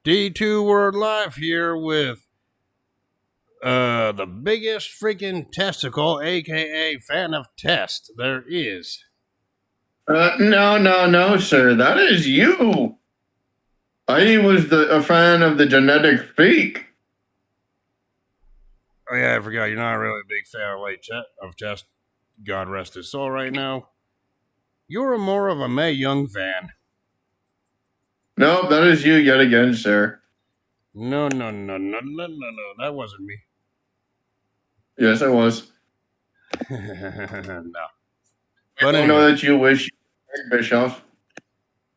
D2 Word Live here with the biggest freaking testicle, aka fan of test there is. No, sir. That is you. I was a fan of the genetic freak. Oh yeah, I forgot, you're not really a big fan of test. God rest his soul right now. You're more of a Mae Young fan. No, that is you yet again, sir. No, that wasn't me. Yes, I was. No. But I know that you wish Bischoff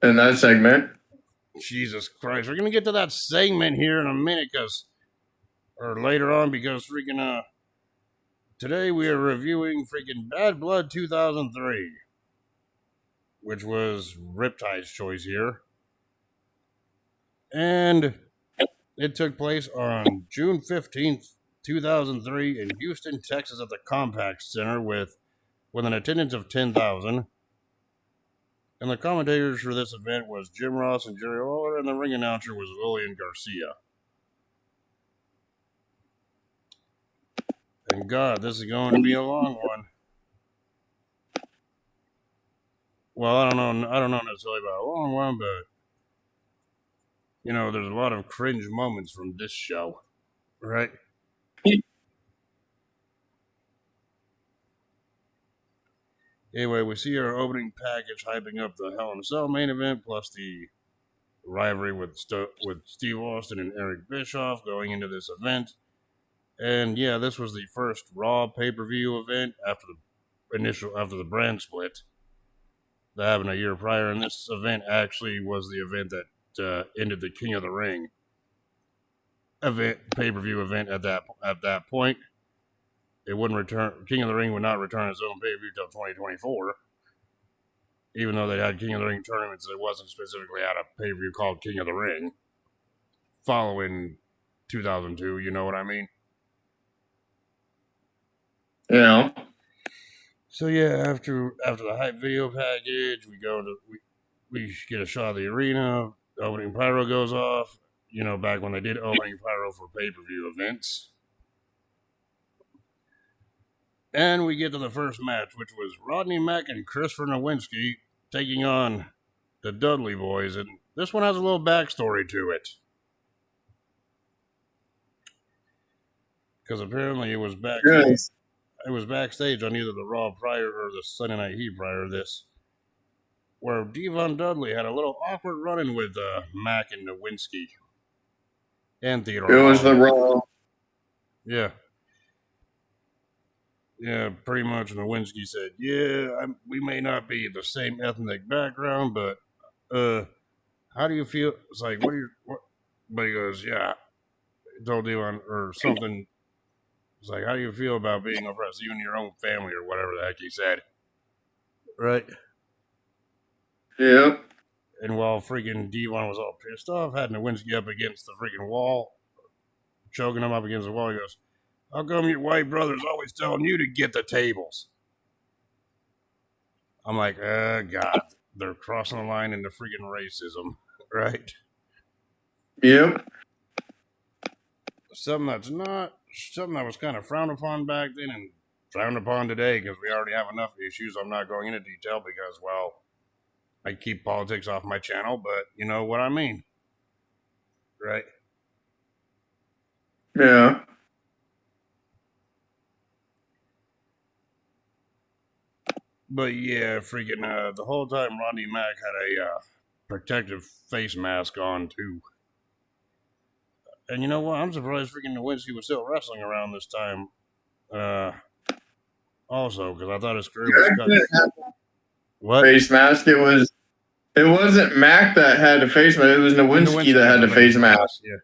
in that segment. Jesus Christ, we're gonna get to that segment here in a minute, or later on, because freaking today we are reviewing freaking Bad Blood 2003, which was Riptide's choice here, and it took place on June 15th, 2003, in Houston, Texas, at the Compaq Center with an attendance of 10,000. And the commentators for this event was Jim Ross and Jerry Lawler, and the ring announcer was Lillian Garcia. And God, this is going to be a long one. Well, I don't know necessarily about a long one, but you know, there's a lot of cringe moments from this show, right? Anyway, we see our opening package hyping up the Hell in a Cell main event, plus the rivalry with Steve Austin and Eric Bischoff going into this event. And yeah, this was the first Raw pay-per-view event after the brand split that happened a year prior. And this event actually was the event that ended the King of the Ring pay-per-view event at that point. It wouldn't return. King of the Ring would not return its own pay-per-view until 2024. Even though they had King of the Ring tournaments, it wasn't specifically at a pay-per-view called King of the Ring. Following 2002, you know what I mean? Yeah. So yeah, after the hype video package, we get a shot of the arena. The opening pyro goes off. You know, back when they did opening pyro for pay-per-view events. And we get to the first match, which was Rodney Mack and Christopher Nowinski taking on the Dudley Boys. And this one has a little backstory to it. Because apparently it was backstage. Yes. It was backstage on either the Raw prior or the Sunday Night Heat prior to this, where Devon Dudley had a little awkward run-in with Mack and Nowinski. And Theodore. It was the Raw. Yeah. Yeah, pretty much. Nowinski said, "Yeah, we may not be the same ethnic background, but how do you feel?" It's like, what? But he goes, "Yeah." He told Devon or something. It's like, how do you feel about being oppressed, even your own family, or whatever the heck he said, right? Yep. And while freaking Devon was all pissed off, had Nowinski up against the freaking wall, choking him up against the wall, he goes, "How come your white brother's always telling you to get the tables?" I'm like, God, they're crossing the line into freaking racism, right? Yep. Something that was kind of frowned upon back then and frowned upon today, because we already have enough issues. I'm not going into detail because, well, I keep politics off my channel, but you know what I mean, right? Yeah. But yeah, freaking the whole time Rodney Mack had a protective face mask on too. And you know what? I'm surprised freaking Nowinski was still wrestling around this time. Also, because I thought his career was cut. What? Face mask. It wasn't Mac that had a face mask. It was Nowinski that had the face mask. Yeah.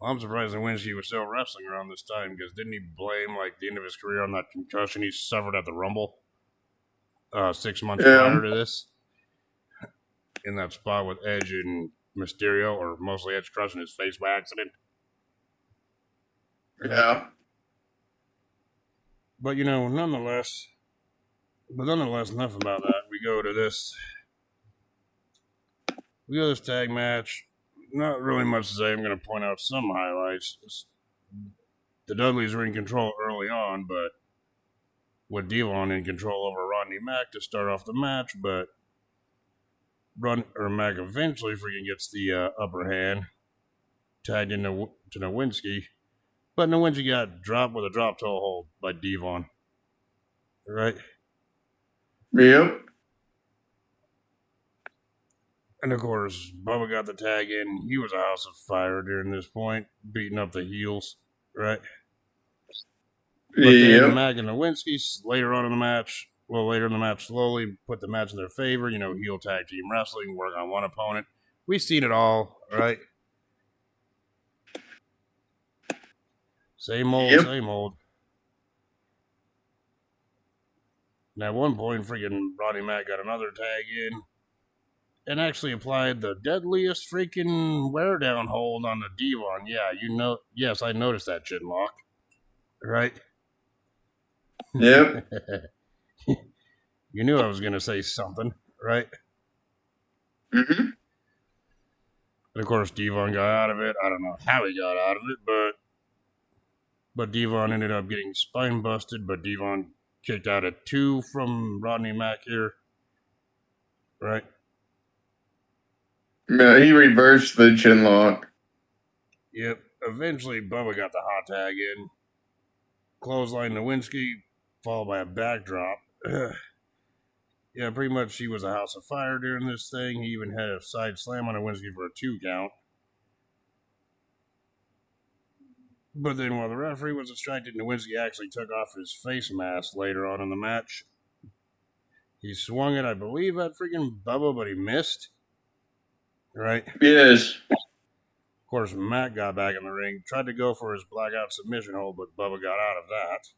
Well, I'm surprised Nowinski was still wrestling around this time, because didn't he blame like the end of his career on that concussion he suffered at the Rumble 6 months prior to this? In that spot with Edge and Mysterio, or mostly Edge crushing his face by accident. Yeah. But you know, nonetheless, enough about that. We go to this tag match. not really much to say. I'm going to point out some highlights. The Dudleys were in control early on, but with Devon in control over Rodney Mack to start off the match, but Mack eventually freaking gets the upper hand, tagged into to Nowinski, but Nowinski got dropped with a drop toe hold by Devon. Right? Yep. And of course, Bubba got the tag in. He was a house of fire during this point, beating up the heels, right? But then Mack and Nowinski later in the match, slowly put the match in their favor. Heel tag team wrestling, work on one opponent. We've seen it all, right? Same old, same old. And at one point, freaking Rodney Mack got another tag in and actually applied the deadliest freaking wear down hold on the Devon. Yeah, yes, I noticed that, Chinlock. Right? Yep. You knew I was going to say something, right? Mm-hmm. And of course, Devon got out of it. I don't know how he got out of it, but Devon ended up getting spine busted, but Devon kicked out at 2 from Rodney Mack here, right? Yeah, he reversed the chin lock. Yep. Eventually, Bubba got the hot tag in. Clothesline Nowinski, followed by a backdrop. Yeah, pretty much he was a house of fire during this thing. He even had a side slam on Nowinski for a 2 count. But then while the referee was distracted, Nowinski actually took off his face mask later on in the match. He swung it, I believe, at freaking Bubba, but he missed. Right? Yes. Of course, Matt got back in the ring, tried to go for his blackout submission hold, but Bubba got out of that.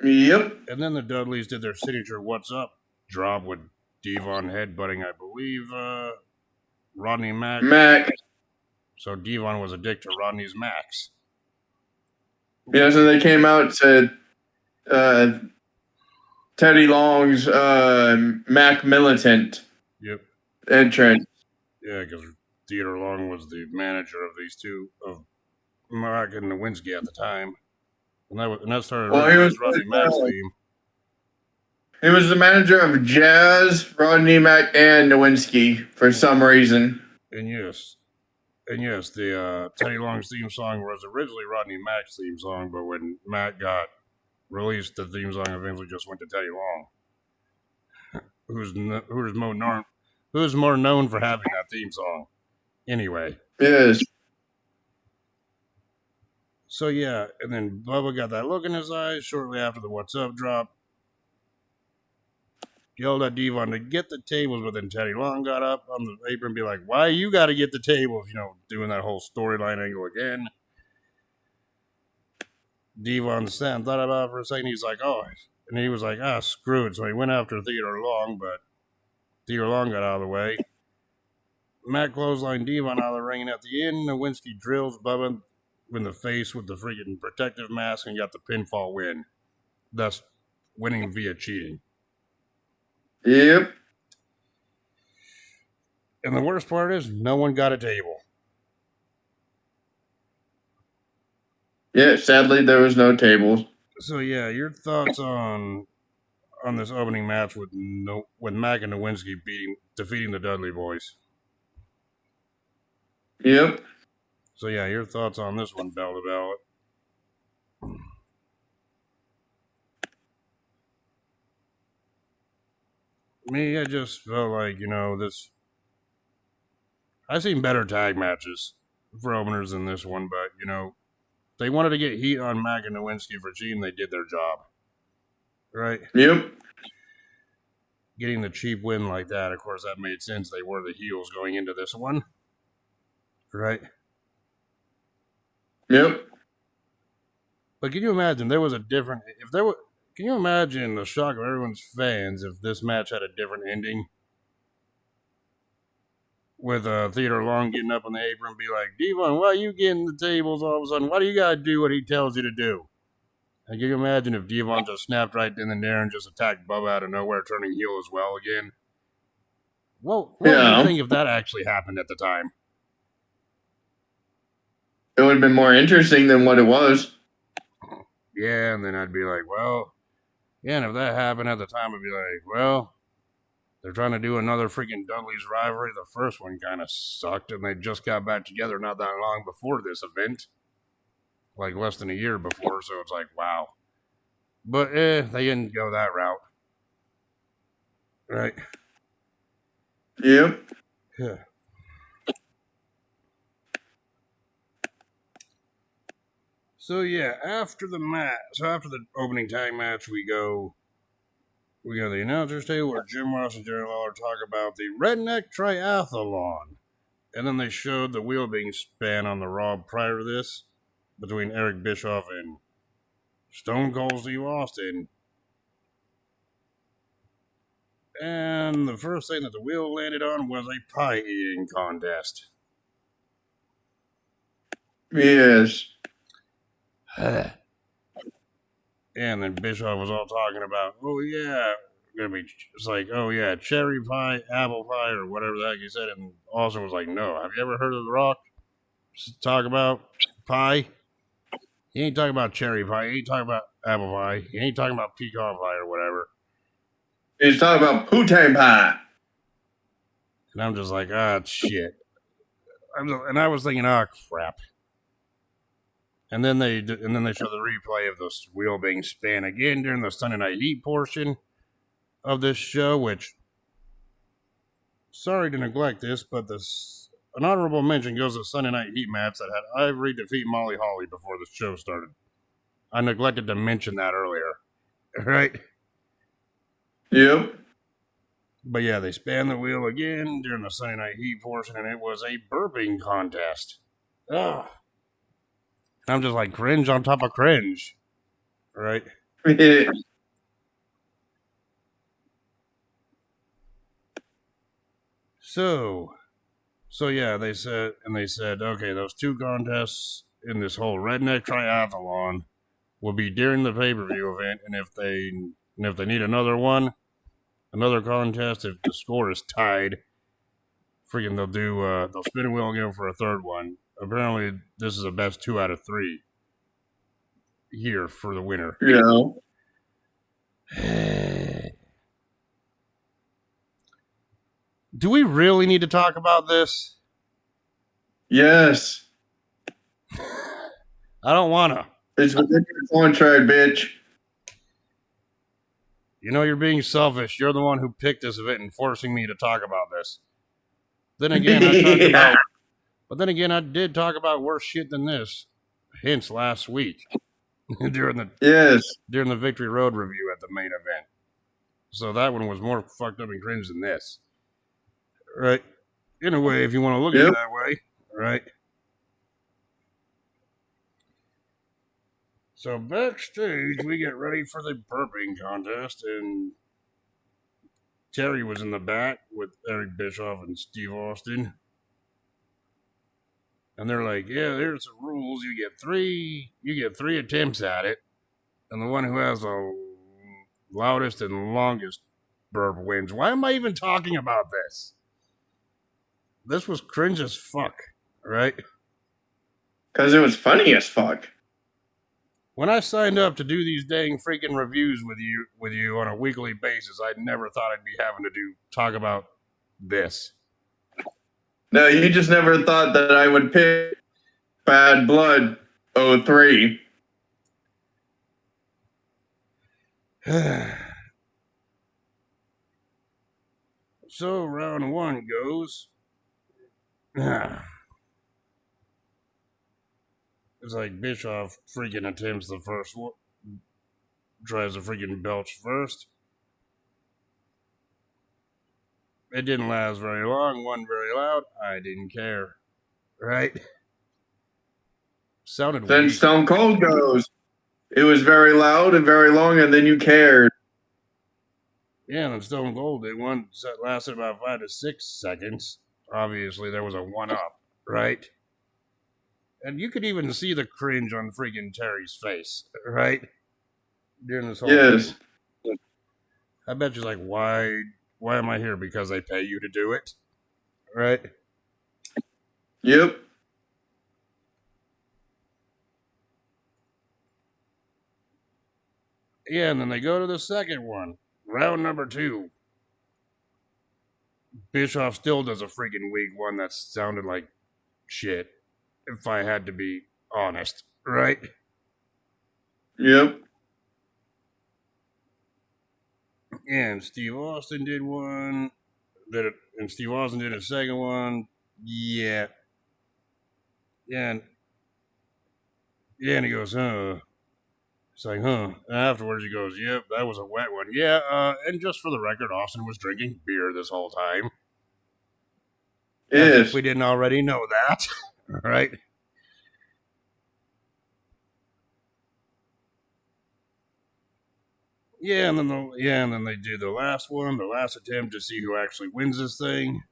Yep. And then the Dudleys did their signature "What's Up" drop with Devon headbutting, I believe, Rodney Mack. So Devon was a dick to Rodney's Max. Yeah, so they came out to Teddy Long's Mac Militant entrance. Yeah, because Theodore Long was the manager of these two, of Mack and Nowinski at the time. And that started with Rodney Mack's theme. He was the manager of Jazz, Rodney Mack, and Nowinski for some reason. And yes, the Teddy Long's theme song was originally Rodney Mack's theme song, but when Mack got released, the theme song eventually just went to Teddy Long, who's more known for having that theme song. Anyway. Yes. So yeah, and then Bubba got that look in his eyes shortly after the "What's Up" drop. Yelled at Devon to get the tables, but then Teddy Long got up on the apron and be like, "Why you got to get the tables?" Doing that whole storyline angle again. Devon sat and thought about it for a second. He's like, "Oh," and he was like, "Screw it." So he went after Theodore Long, but Theodore Long got out of the way. Matt clotheslined Devon out of the ring, and at the end, Nowinski drills Bubba in the face with the freaking protective mask and got the pinfall win, thus winning via cheating. Yep. And the worst part is, no one got a table. Yeah, sadly, there was no tables. So yeah, your thoughts on this opening match with Mack and Nowinski defeating the Dudley Boys? Yep. So yeah, your thoughts on this one, bell to bell. Me, I just felt like, I've seen better tag matches for openers than this one, but, they wanted to get heat on Mack and Nowinski for cheating, they did their job. Right? Yep. Getting the cheap win like that, of course, that made sense. They were the heels going into this one. Right? Yep. But can you imagine can you imagine the shock of everyone's fans if this match had a different ending? With Theodore Long getting up on the apron and be like, "Devon, why are you getting the tables all of a sudden? Why do you gotta do what he tells you to do?" And can you imagine if Devon just snapped right then and there and just attacked Bubba out of nowhere, turning heel as well again? What do you think if that actually happened at the time? It would have been more interesting than what it was. Yeah, and then I'd be like, well, yeah, and if that happened at the time, I'd be like, well, they're trying to do another freaking Dudley's rivalry. The first one kind of sucked, and they just got back together not that long before this event. Like less than a year before, so it's like, wow. But they didn't go that route. Right? Yep. Yeah. So yeah, after the opening tag match, we go to the announcers table where Jim Ross and Jerry Lawler talk about the Redneck Triathlon. And then they showed the wheel being span on the Raw prior to this between Eric Bischoff and Stone Cold Steve Austin. And the first thing that the wheel landed on was a pie eating contest. Yes. And then Bischoff was all talking about, oh yeah, gonna be, it's like, oh yeah, cherry pie, apple pie, or whatever the heck he said. And Austin was like, no, have you ever heard of The Rock talk about pie? He ain't talking about cherry pie, he ain't talking about apple pie, he ain't talking about pecan pie or whatever. He's talking about poutine pie. And I'm just like, ah, shit. And I was thinking, ah, crap. And then they show the replay of the wheel being span again during the Sunday Night Heat portion of this show, which, sorry to neglect this, but an honorable mention goes to the Sunday Night Heat match that had Ivory defeat Molly Holly before the show started. I neglected to mention that earlier. Right? Yep. But yeah, they span the wheel again during the Sunday Night Heat portion, and it was a burping contest. Ugh. I'm just like, cringe on top of cringe. Right? So yeah, they said, okay, those two contests in this whole Redneck Triathlon will be during the pay-per-view event, and if they need another contest, if the score is tied, freaking they'll spin a wheel again for a third one. Apparently, this is a best 2 out of 3 here for the winner. Yeah. Do we really need to talk about this? Yes. I don't want to. It's within your contract, bitch. You know you're being selfish. You're the one who picked this event and forcing me to talk about this. Then again, I did talk about worse shit than this. Hence last week during the Victory Road review at the main event. So that one was more fucked up and cringe than this. Right? In a way, if you want to look at it that way. Right? So backstage, we get ready for the burping contest, and Terry was in the back with Eric Bischoff and Steve Austin. And they're like, yeah, there's the rules. You get three attempts at it. And the one who has the loudest and longest burp wins. Why am I even talking about this? This was cringe as fuck, right? Because it was funny as fuck. When I signed up to do these dang freaking reviews with you on a weekly basis, I never thought I'd be having to talk about this. No, you just never thought that I would pick Bad Blood 03. So round 1 goes. It's like Bischoff freaking attempts the first one. Tries to freaking belch first. It didn't last very long. Wasn't very loud. I didn't care. Right? Sounded Then weak. Stone Cold goes. It was very loud and very long, and then you cared. Yeah, and Stone Cold, one set lasted about 5 to 6 seconds. Obviously, there was a 1-up, right? And you could even see the cringe on freaking Terry's face, right? During this whole thing. I bet you're like, why am I here? Because they pay you to do it? Right? Yep. Yeah, and then they go to the second one. Round number 2. Bischoff still does a freaking weak one that sounded like shit, if I had to be honest, right? Yep. And Steve Austin did one. And Steve Austin did a second one. Yeah. Yeah, and he goes, huh. It's like, huh. And afterwards he goes, yep, that was a wet one. Yeah, and just for the record, Austin was drinking beer this whole time. As if Yes. we didn't already know that, right? Yeah, and then they do the last one, the last attempt to see who actually wins this thing.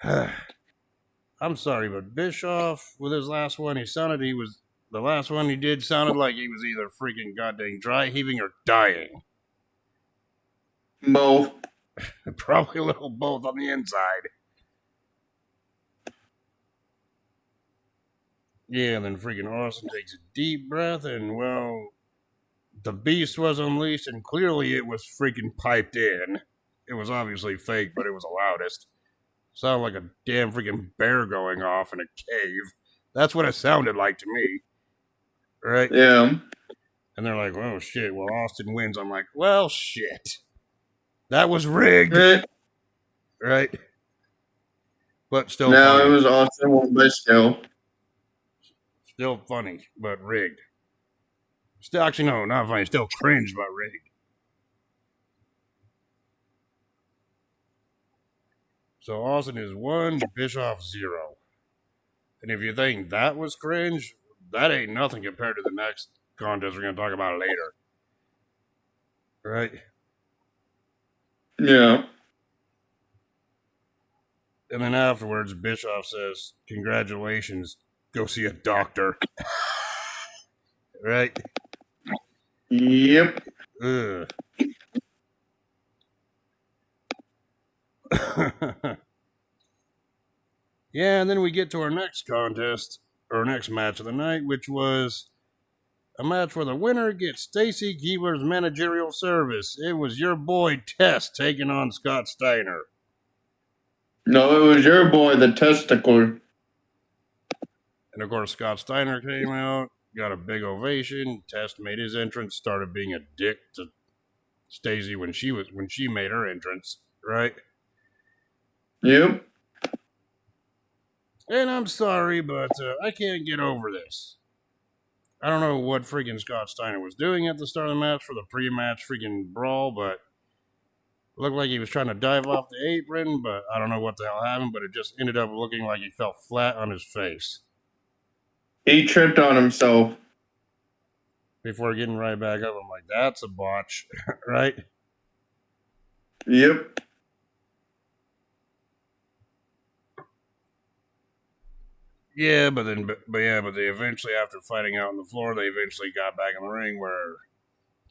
I'm sorry, but Bischoff with his last one, the last one he did sounded like he was either freaking goddamn dry heaving or dying. Both. Probably a little both on the inside. Yeah, and then freaking Austin takes a deep breath, and well, the beast was unleashed, and clearly it was freaking piped in. It was obviously fake, but it was the loudest. Sounded like a damn freaking bear going off in a cave. That's what it sounded like to me. Right? Yeah. And they're like, oh shit, well, Austin wins. I'm like, well, shit. That was rigged. Eh. Right? But still No, funny. it was Austin, but still. Still funny, but rigged. Still, actually, no, not funny. Still cringe, but rigged. So Austin is 1, Bischoff 0. And if you think that was cringe, that ain't nothing compared to the next contest we're going to talk about later. Right? Yeah. And then afterwards, Bischoff says, congratulations, go see a doctor. Right? Yep. Ugh. Yeah, and then we get to our next contest, or next match of the night, which was a match where the winner gets Stacy Keebler's managerial service. It was your boy Tess taking on Scott Steiner. No, it was your boy, the testicle. And of course, Scott Steiner came out, got a big ovation. Tess made his entrance, started being a dick to Stacy when she made her entrance, right? Yep. And I'm sorry, but I can't get over this. I don't know what freaking Scott Steiner was doing at the start of the match for the pre-match freaking brawl, but it looked like he was trying to dive off the apron, but I don't know what the hell happened, but it just ended up looking like he fell flat on his face. He tripped on himself. Before getting right back up, I'm like, that's a botch, right? Yep. Yeah, but they eventually, after fighting out on the floor, they eventually got back in the ring where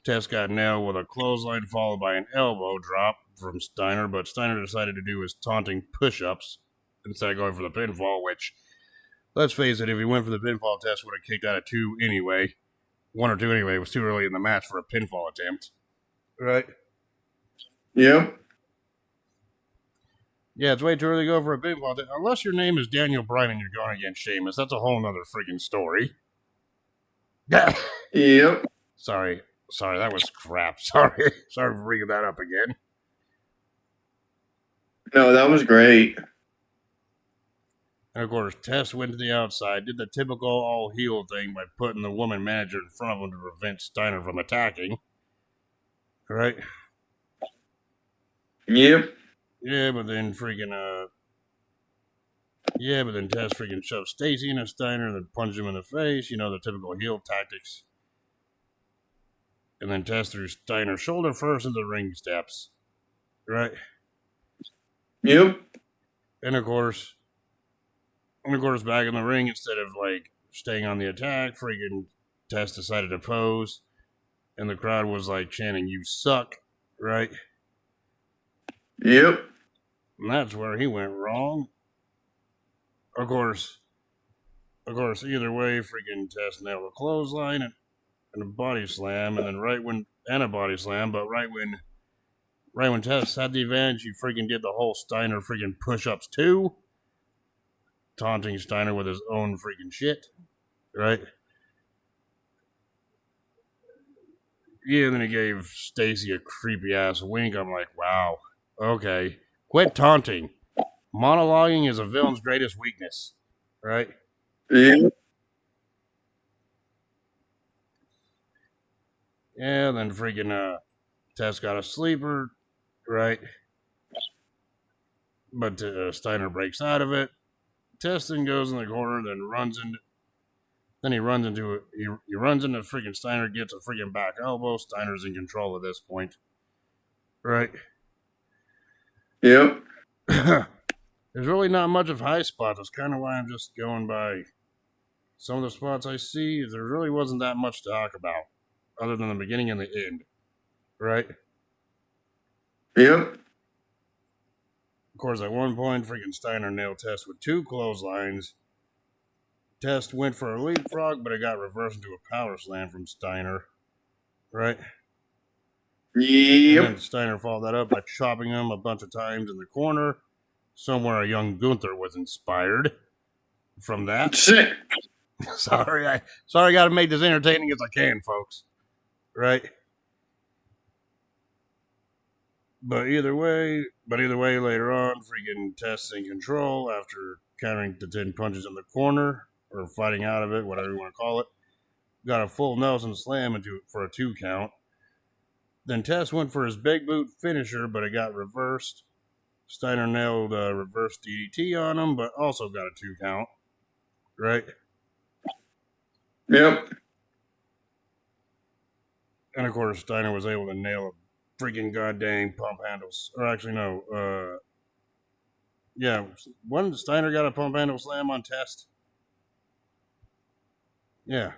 Tess got nailed with a clothesline followed by an elbow drop from Steiner, but Steiner decided to do his taunting push-ups instead of going for the pinfall, which, let's face it, if he went for the pinfall, Tess would have kicked out of 2 anyway. 1 or 2 anyway. It was too early in the match for a pinfall attempt. Right? Yep. Yeah, it's way too early to go for a pinfall attempt. Unless your name is Daniel Bryan and you're going against Sheamus. That's a whole nother freaking story. Yep. Sorry, that was crap. Sorry for bringing that up again. No, that was great. And of course, Tess went to the outside, did the typical all heel thing by putting the woman manager in front of him to prevent Steiner from attacking. Right? Yep. Yeah, but then Tess freaking shoved Stacy into Steiner and then punched him in the face. You know, the typical heel tactics. And then Tess threw Steiner shoulder first into the ring steps. Right? Yep. And of course, back in the ring, instead of like staying on the attack, freaking Tess decided to pose, and the crowd was like chanting, "You suck," right? Yep. And that's where he went wrong. Of course, either way, freaking Tess nailed a clothesline, and a body slam, and then and a body slam, but right when Test had the advantage, he freaking did the whole Steiner freaking push-ups too, taunting Steiner with his own freaking shit, right? Yeah, then he gave Stacy a creepy ass wink. I'm like, wow, okay, quit taunting. Monologuing is a villain's greatest weakness, right? Yeah. Yeah, then freaking Test got a sleeper, right? But Steiner breaks out of it. Test then goes in the corner, then he runs into freaking Steiner, gets a freaking back elbow. Steiner's in control at this point, right? Yep. There's really not much of high spots. That's kind of why I'm just going by some of the spots I see. There really wasn't that much to talk about, other than the beginning and the end, right? Yep. Of course, at one point, freaking Steiner nailed Test with 2 clotheslines. Test went for a leapfrog, but it got reversed into a power slam from Steiner, right? Yep. And then Steiner followed that up by chopping him a bunch of times in the corner. Somewhere a young Gunther was inspired from that. Sick. sorry, I got to make this entertaining as I can, folks. Right? But either way, later on, freaking Test's in control after countering the 10 punches in the corner, or fighting out of it, whatever you want to call it. Got a full Nelson slam for a 2 count. Then Test went for his big boot finisher, but it got reversed. Steiner nailed a reverse DDT on him, but also got a 2 count. Right? Yep. And of course, Steiner was able to nail a freaking goddamn pump handles. Or actually, no. Yeah, one Steiner got a pump handle slam on Test. Yeah.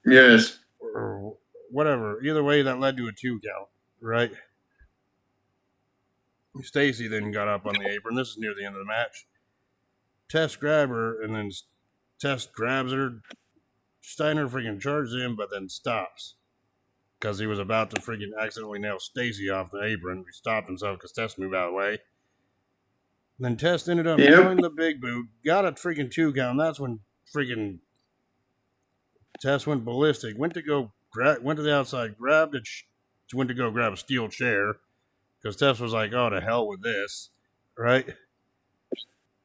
Yes. Or whatever. Either way, that led to a 2 count. Right? Stacy then got up on the apron. This is near the end of the match. Test grabbed her, and then Test grabs her. Steiner freaking charges him, but then stops. Because he was about to freaking accidentally nail Stacy off the apron. He stopped himself because Test moved out of the way. Then Test ended up nailing the big boot. Got a freaking 2 count. That's when freaking Test went ballistic. Went to the outside, went to go grab a steel chair. Because Test was like, oh, to hell with this. Right?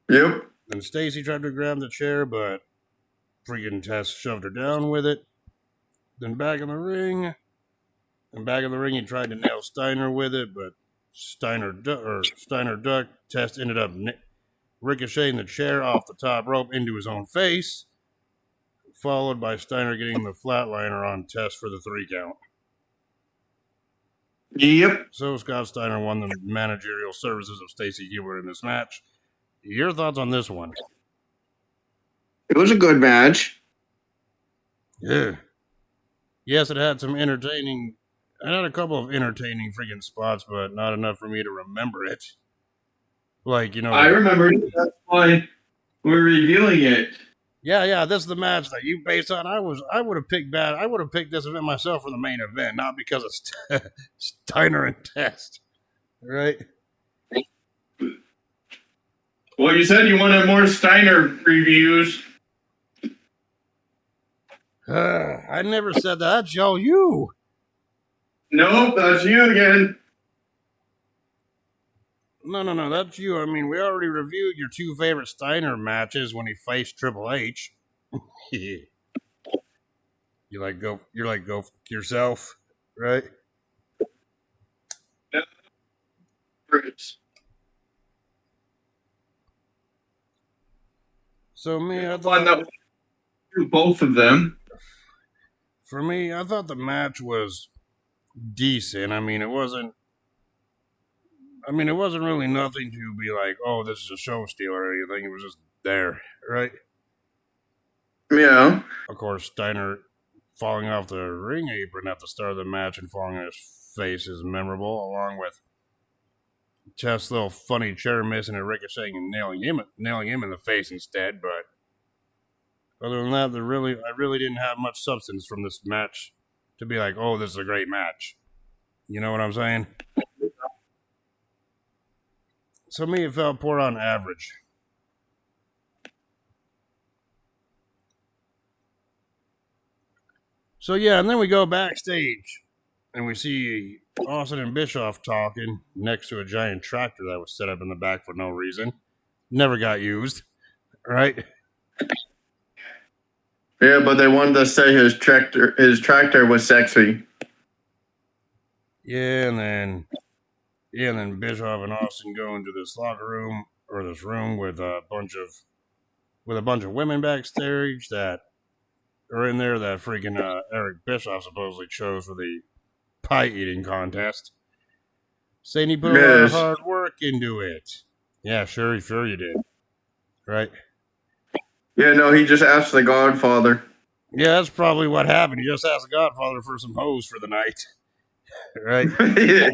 Yep. Then Stacy tried to grab the chair, but freaking Test shoved her down with it. Then back in the ring, he tried to nail Steiner with it, but Steiner ducked. Test ended up ricocheting the chair off the top rope into his own face, followed by Steiner getting the flatliner on Test for the 3 count. Yep. So Scott Steiner won the managerial services of Stacy Keibler in this match. Your thoughts on this one? It was a good match. Yeah. Yes, it had some entertaining. It had a couple of entertaining freaking spots, but not enough for me to remember it. Like, I remember it. That's why we're reviewing it. Yeah, this is the match that you based on. I would have picked this event myself for the main event, not because of Steiner and Test. Right? Well, you said you wanted more Steiner reviews. I never said that. That's you. Nope, that's you again. No, that's you. I mean, we already reviewed your 2 favorite Steiner matches when he faced Triple H. You're like, go yourself, right? So me, I thought both of them. For me, I thought the match was decent. I mean, it wasn't really nothing to be like, oh, this is a show stealer or anything. It was just there, right? Yeah. Of course, Steiner falling off the ring apron at the start of the match and falling on his face is memorable, along with Test's little funny chair missing and ricocheting and nailing him in the face instead. But Other than that, I really didn't have much substance from this match to be like, oh, this is a great match. You know what I'm saying? So me, it felt poor on average. So yeah, and then we go backstage, and we see Austin and Bischoff talking next to a giant tractor that was set up in the back for no reason. Never got used, right? Yeah, but they wanted to say his tractor was sexy. Yeah, and then Bischoff and Austin go into this locker room or this room with a bunch of women backstage that are in there that freaking Eric Bischoff supposedly chose for the pie eating contest, saying he put a lot of Yes. hard work into it. Yeah, sure you did, right? Yeah, no, he just asked the Godfather. Yeah, that's probably what happened. He just asked the Godfather for some hoes for the night, right? Yeah.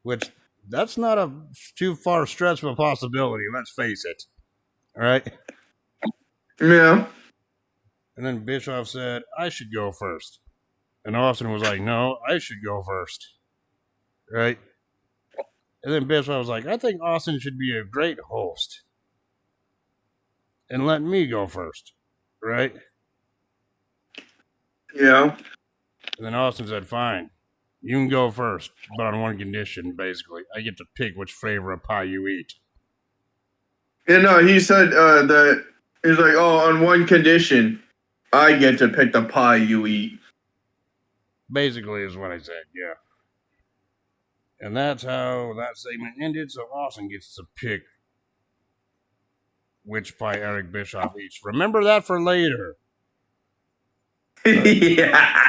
Which that's not a too far stretch of a possibility. Let's face it, all right? Yeah. And then Bischoff said, I should go first. And Austin was like, no, I should go first. Right? And then Bischoff was like, I think Austin should be a great host. And let me go first. Right? Yeah. And then Austin said, fine. You can go first, but on one condition, basically. I get to pick which flavor of pie you eat. Yeah, no, he said that he's like, oh, on one condition, I get to pick the pie you eat. Basically, is what I said, yeah. And that's how that segment ended. So Austin gets to pick which pie Eric Bischoff eats. Remember that for later. Yeah.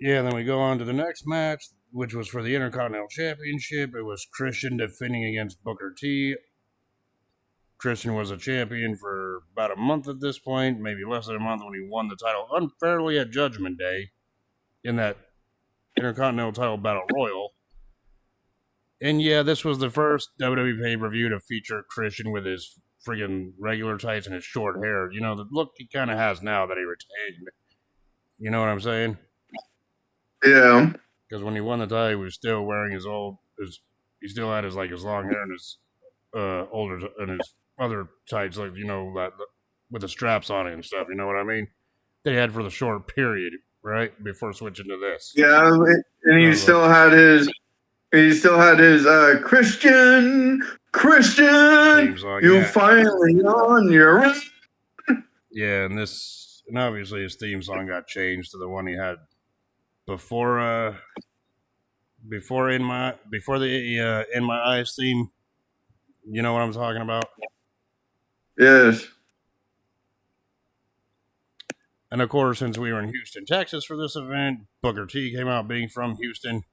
Yeah, then we go on to the next match, which was for the Intercontinental Championship. It was Christian defending against Booker T. Christian was a champion for about a month at this point, maybe less than a month when he won the title unfairly at Judgment Day in that Intercontinental title battle royal. And yeah, this was the first WWE pay-per-view to feature Christian with his friggin' regular tights and his short hair. You know, the look he kind of has now that he retained. You know what I'm saying? Yeah. Because when he won the title, he was still wearing he still had his long hair and his his other tights, like with the straps on it and stuff. You know what I mean? They had for the short period, right, before switching to this. Yeah, and he still had his Christian, Song, you yeah. finally on your own. Yeah, and obviously his theme song got changed to the one he had before the In My Eyes theme. You know what I'm talking about? Yes. And of course, since we were in Houston, Texas for this event, Booker T came out being from Houston.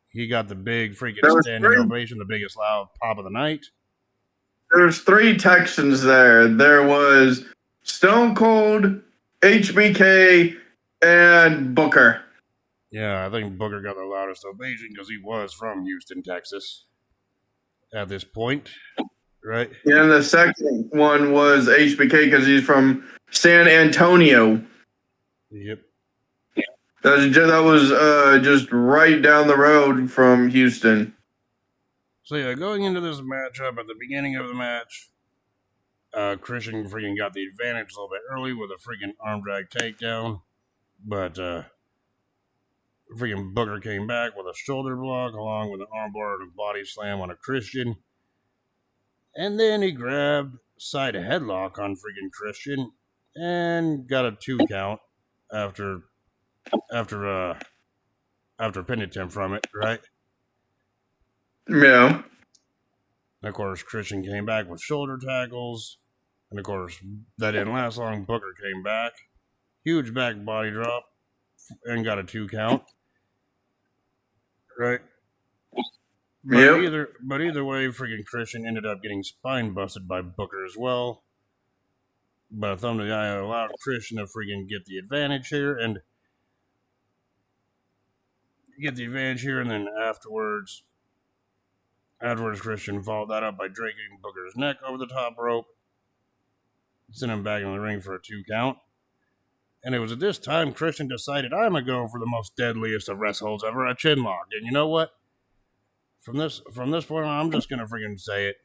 He got the big freaking standing ovation, the biggest loud pop of the night. There's 3 Texans there. There was Stone Cold, HBK, and Booker. Yeah, I think Booker got the loudest ovation because he was from Houston, Texas at this point, right? Yeah, and the second one was HBK because he's from San Antonio. Yep. That was just right down the road from Houston. So yeah, going into this matchup, at the beginning of the match, Christian freaking got the advantage a little bit early with a freaking arm drag takedown, but freaking Booker came back with a shoulder block along with an armbar and a body slam on a Christian, and then he grabbed side headlock on freaking Christian and got a 2 count after pinning him from it, right? Yeah. And of course, Christian came back with shoulder tackles. And of course, that didn't last long. Booker came back. Huge back body drop. And got a 2 count. Right? But, Yep. either way, freaking Christian ended up getting spine busted by Booker as well. But a thumb to the eye allowed Christian to freaking get the advantage here. And then afterwards, Christian followed that up by dragging Booker's neck over the top rope sent him back in the ring for a 2 count. And it was at this time Christian decided, I'm going to go for the most deadliest of wrestles ever, a chin lock. And you know what? From this point on, I'm just going to freaking say it.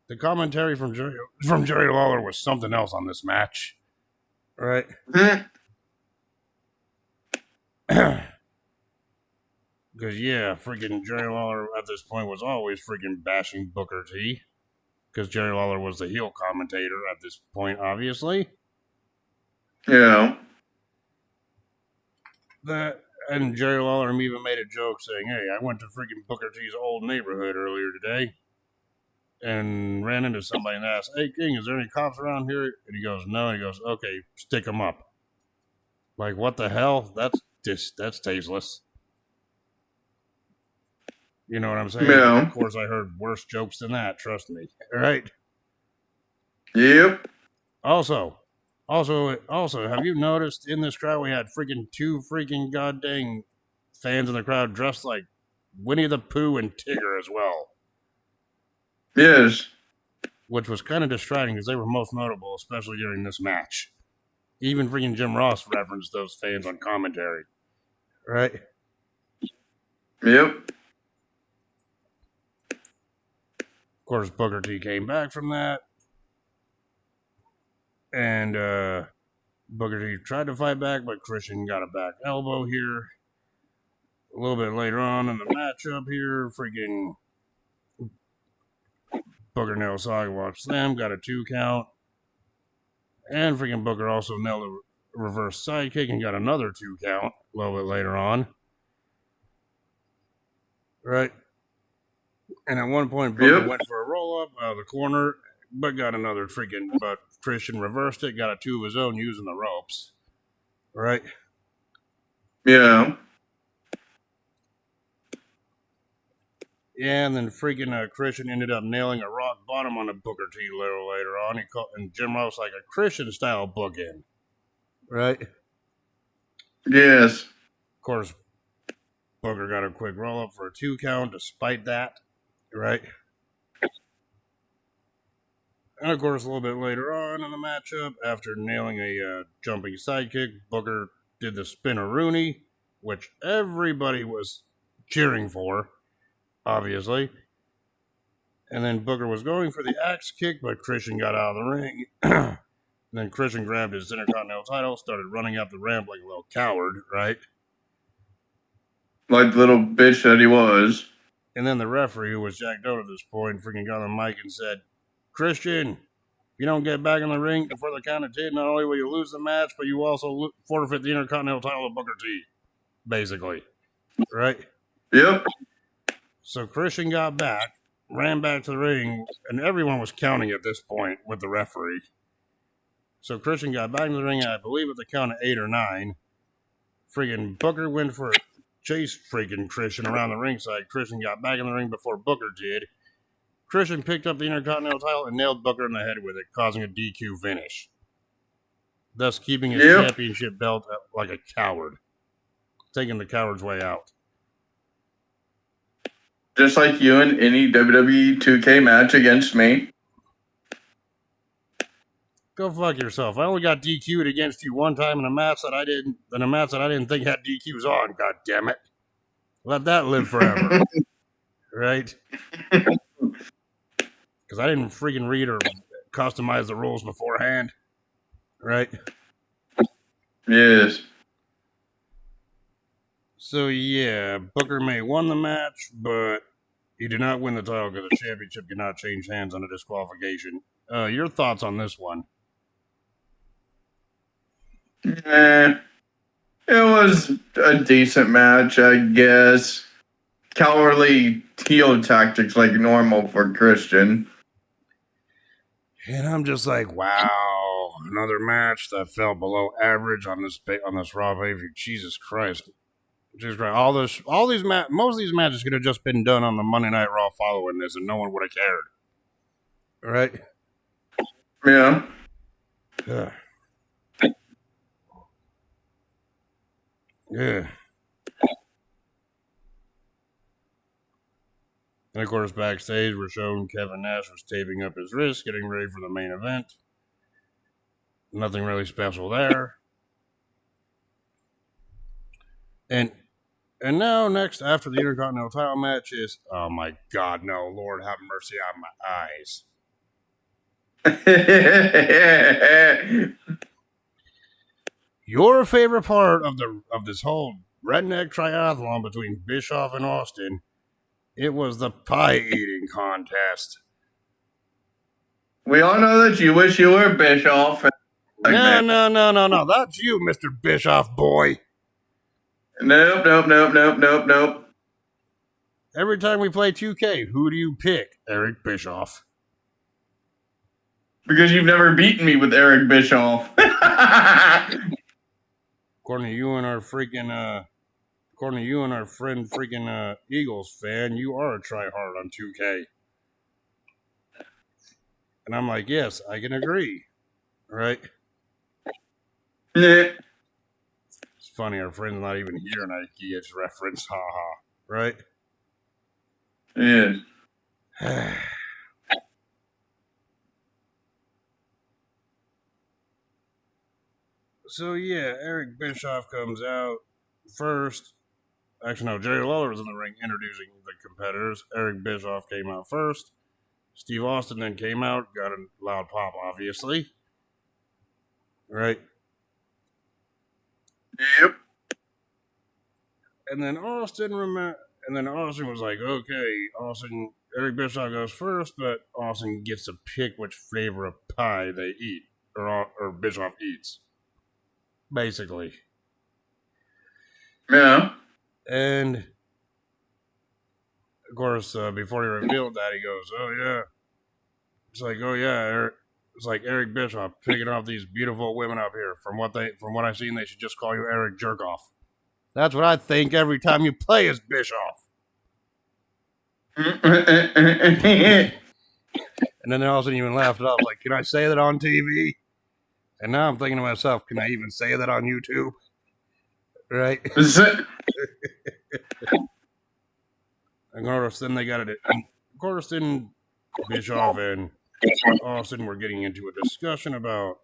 The commentary from Jerry Lawler was something else on this match. Right? Because, yeah, freaking Jerry Lawler at this point was always freaking bashing Booker T. Because Jerry Lawler was the heel commentator at this point, obviously. Yeah. And Jerry Lawler even made a joke saying, hey, I went to freaking Booker T's old neighborhood earlier today and ran into somebody and asked, hey, King, is there any cops around here? And he goes, no. And he goes, okay, stick them up. Like, what the hell? That's tasteless. You know what I'm saying? Yeah. Of course, I heard worse jokes than that, trust me. Right? Yep. Also, have you noticed in this crowd we had freaking 2 freaking goddamn fans in the crowd dressed like Winnie the Pooh and Tigger as well? Yes. Which was kind of distracting because they were most notable, especially during this match. Even freaking Jim Ross referenced those fans on commentary. Right? Yep. Of course, Booker T came back from that. And Booker T tried to fight back, but Christian got a back elbow here. A little bit later on in the matchup here, freaking Booker nailed Sidewalk Slam, got a 2 count. And freaking Booker also nailed a reverse sidekick and got another 2 count a little bit later on. Right? And at one point, Booker went for a roll-up out of the corner, but but Christian reversed it, got a 2 of his own using the ropes. Right? Yeah. Yeah, and then freaking Christian ended up nailing a rock bottom on a Booker T little later on. And Jim Ross like a Christian-style bookend. Right? Yes. Of course, Booker got a quick roll-up for a 2 count despite that. Right? And of course, a little bit later on in the matchup, after nailing a jumping sidekick, Booker did the spin-a-rooney, which everybody was cheering for, obviously. And then Booker was going for the axe kick, but Christian got out of the ring. And then Christian grabbed his Intercontinental title, started running up the ramp like a little coward, right? Like the little bitch that he was. And then the referee, who was jacked out at this point, freaking got on the mic and said, Christian, if you don't get back in the ring before the count of 10, not only will you lose the match, but you also forfeit the Intercontinental title to Booker T. Basically. Right? Yep. So Christian got back, ran back to the ring, and everyone was counting at this point with the referee. So Christian got back in the ring, and I believe at the count of 8 or 9. Freaking Booker went for chase freaking Christian around the ringside. Christian got back in the ring before Booker did. Christian picked up the Intercontinental title and nailed Booker in the head with it, causing a DQ finish. Thus keeping his championship belt like a coward. Taking the coward's way out. Just like you in any WWE 2K match against me. Go fuck yourself. I only got DQ'd against you one time in a match that I didn't think had DQs on, god damn it. Let that live forever. Right? Because I didn't freaking read or customize the rules beforehand. Right? Yes. So yeah, Booker May won the match, but he did not win the title because the championship cannot change hands on a disqualification. Your thoughts on this one? It was a decent match, I guess. Cowardly heel tactics like normal for Christian. And I'm just like, wow, another match that fell below average on this Raw pay-per-view. Jesus Christ. Most of these matches could have just been done on the Monday Night Raw following this, and no one would have cared. Right? Yeah. Yeah. Yeah. And of course, backstage, we're showing Kevin Nash was taping up his wrist, getting ready for the main event. Nothing really special there. And now next after the Intercontinental title match is, oh my God, no, Lord have mercy on my eyes. Your favorite part of this whole redneck triathlon between Bischoff and Austin, it was the pie eating contest. We all know that you wish you were Bischoff. No. That's you, Mr. Bischoff boy. Nope. Every time we play 2K, who do you pick? Eric Bischoff. Because you've never beaten me with Eric Bischoff. According to you and our friend Eagles fan, you are a tryhard on 2K. And I'm like, yes, I can agree. Right? Yeah. It's funny, our friend's not even here and I gets reference, haha. Right? Yeah. So yeah, Eric Bischoff comes out first. Actually, no, Jerry Lawler was in the ring introducing the competitors. Eric Bischoff came out first. Steve Austin then came out, got a loud pop, obviously. Right? Yep. And then Austin was like, okay, Eric Bischoff goes first, but Austin gets to pick which flavor of pie they eat, or Bischoff eats. Basically. Yeah. And of course, before he revealed that, he goes, "Oh yeah," it's like, "Oh yeah," it's like Eric Bischoff picking off these beautiful women up here. From what I've seen, they should just call you Eric Jerkoff. That's what I think every time you play as Bischoff. And then they all of a sudden even laughed it off, like, "Can I say that on TV?" And now I'm thinking to myself, can I even say that on YouTube? Right? Of course, then they got it. Of course, then Bischoff and Austin were getting into a discussion about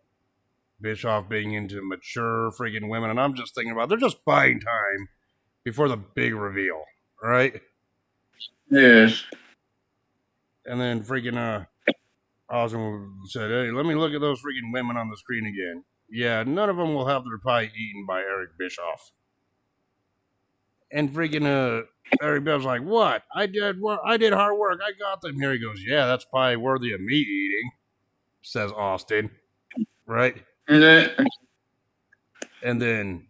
Bischoff being into mature freaking women, and I'm just thinking about they're just buying time before the big reveal, right? Yes. And then freaking Austin said, "Hey, let me look at those freaking women on the screen again." Yeah, none of them will have their pie eaten by Eric Bischoff. And freaking Eric Bischoff's like, "What? I did hard work. I got them." Here he goes, "Yeah, that's pie worthy of me eating," says Austin, right? Yeah. And then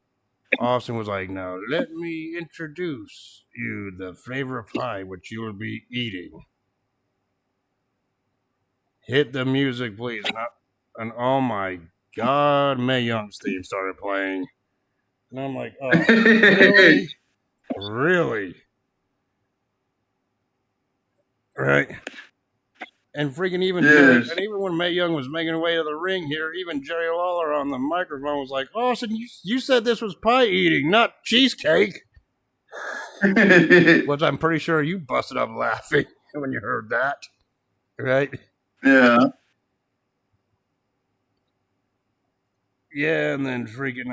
Austin was like, "Now let me introduce you the flavor of pie which you will be eating. Hit the music, please." And oh my God, Mae Young's theme started playing. And I'm like, oh, really? Really? Right? And freaking even when Mae Young was making her way to the ring here, even Jerry Lawler on the microphone was like, "Austin, you said this was pie eating, not cheesecake." Which I'm pretty sure you busted up laughing when you heard that. Right? Yeah. Yeah, and then freaking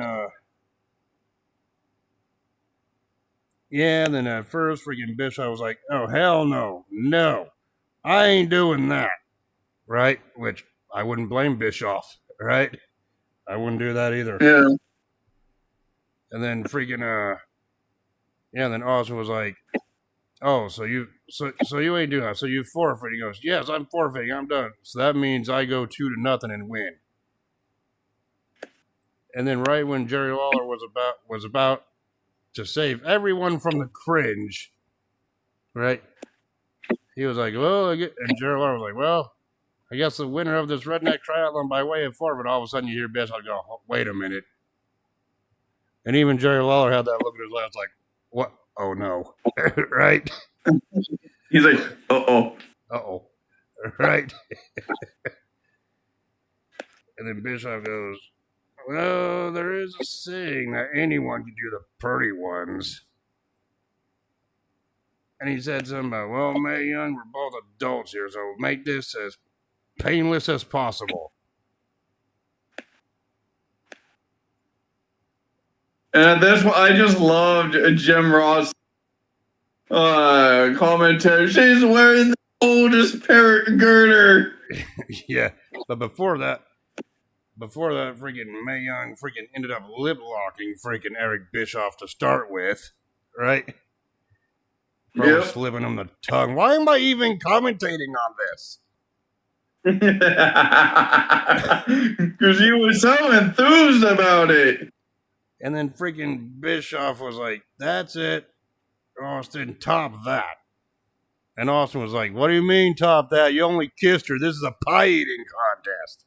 and then at first freaking Bischoff was like, "Oh hell no, I ain't doing that," right? Which I wouldn't blame Bischoff, right? I wouldn't do that either. Yeah. And then freaking then Austin was like, "Oh, so you ain't doing that? So you forfeit?" He goes, "Yes, I'm forfeiting. I'm done. So that means I go 2-0 and win." And then right when Jerry Lawler was about to save everyone from the cringe, right? He was like, "Well," and Jerry Lawler was like, "Well, I guess the winner of this redneck triathlon by way of forfeit." All of a sudden, you hear Bischoff go, "Oh, wait a minute." And even Jerry Lawler had that look at his eyes like, "What? Oh no." Right? He's like, Uh-oh. Right? And then Bischoff goes, "Well, there is a saying that anyone can do the pretty ones." And he said something about, "Well, Mae Young, we're both adults here, so make this as painless as possible." And at this one, I just loved Jim Ross commentary. She's wearing the oldest parrot girder. Yeah, but before that, freaking Mae Young freaking ended up lip locking freaking Eric Bischoff to start with, right? Probably Yep. slipping him the tongue. Why am I even commentating on this? Because you were so enthused about it. And then freaking Bischoff was like, "That's it, Austin, top that." And Austin was like, "What do you mean top that? You only kissed her. This is a pie eating contest."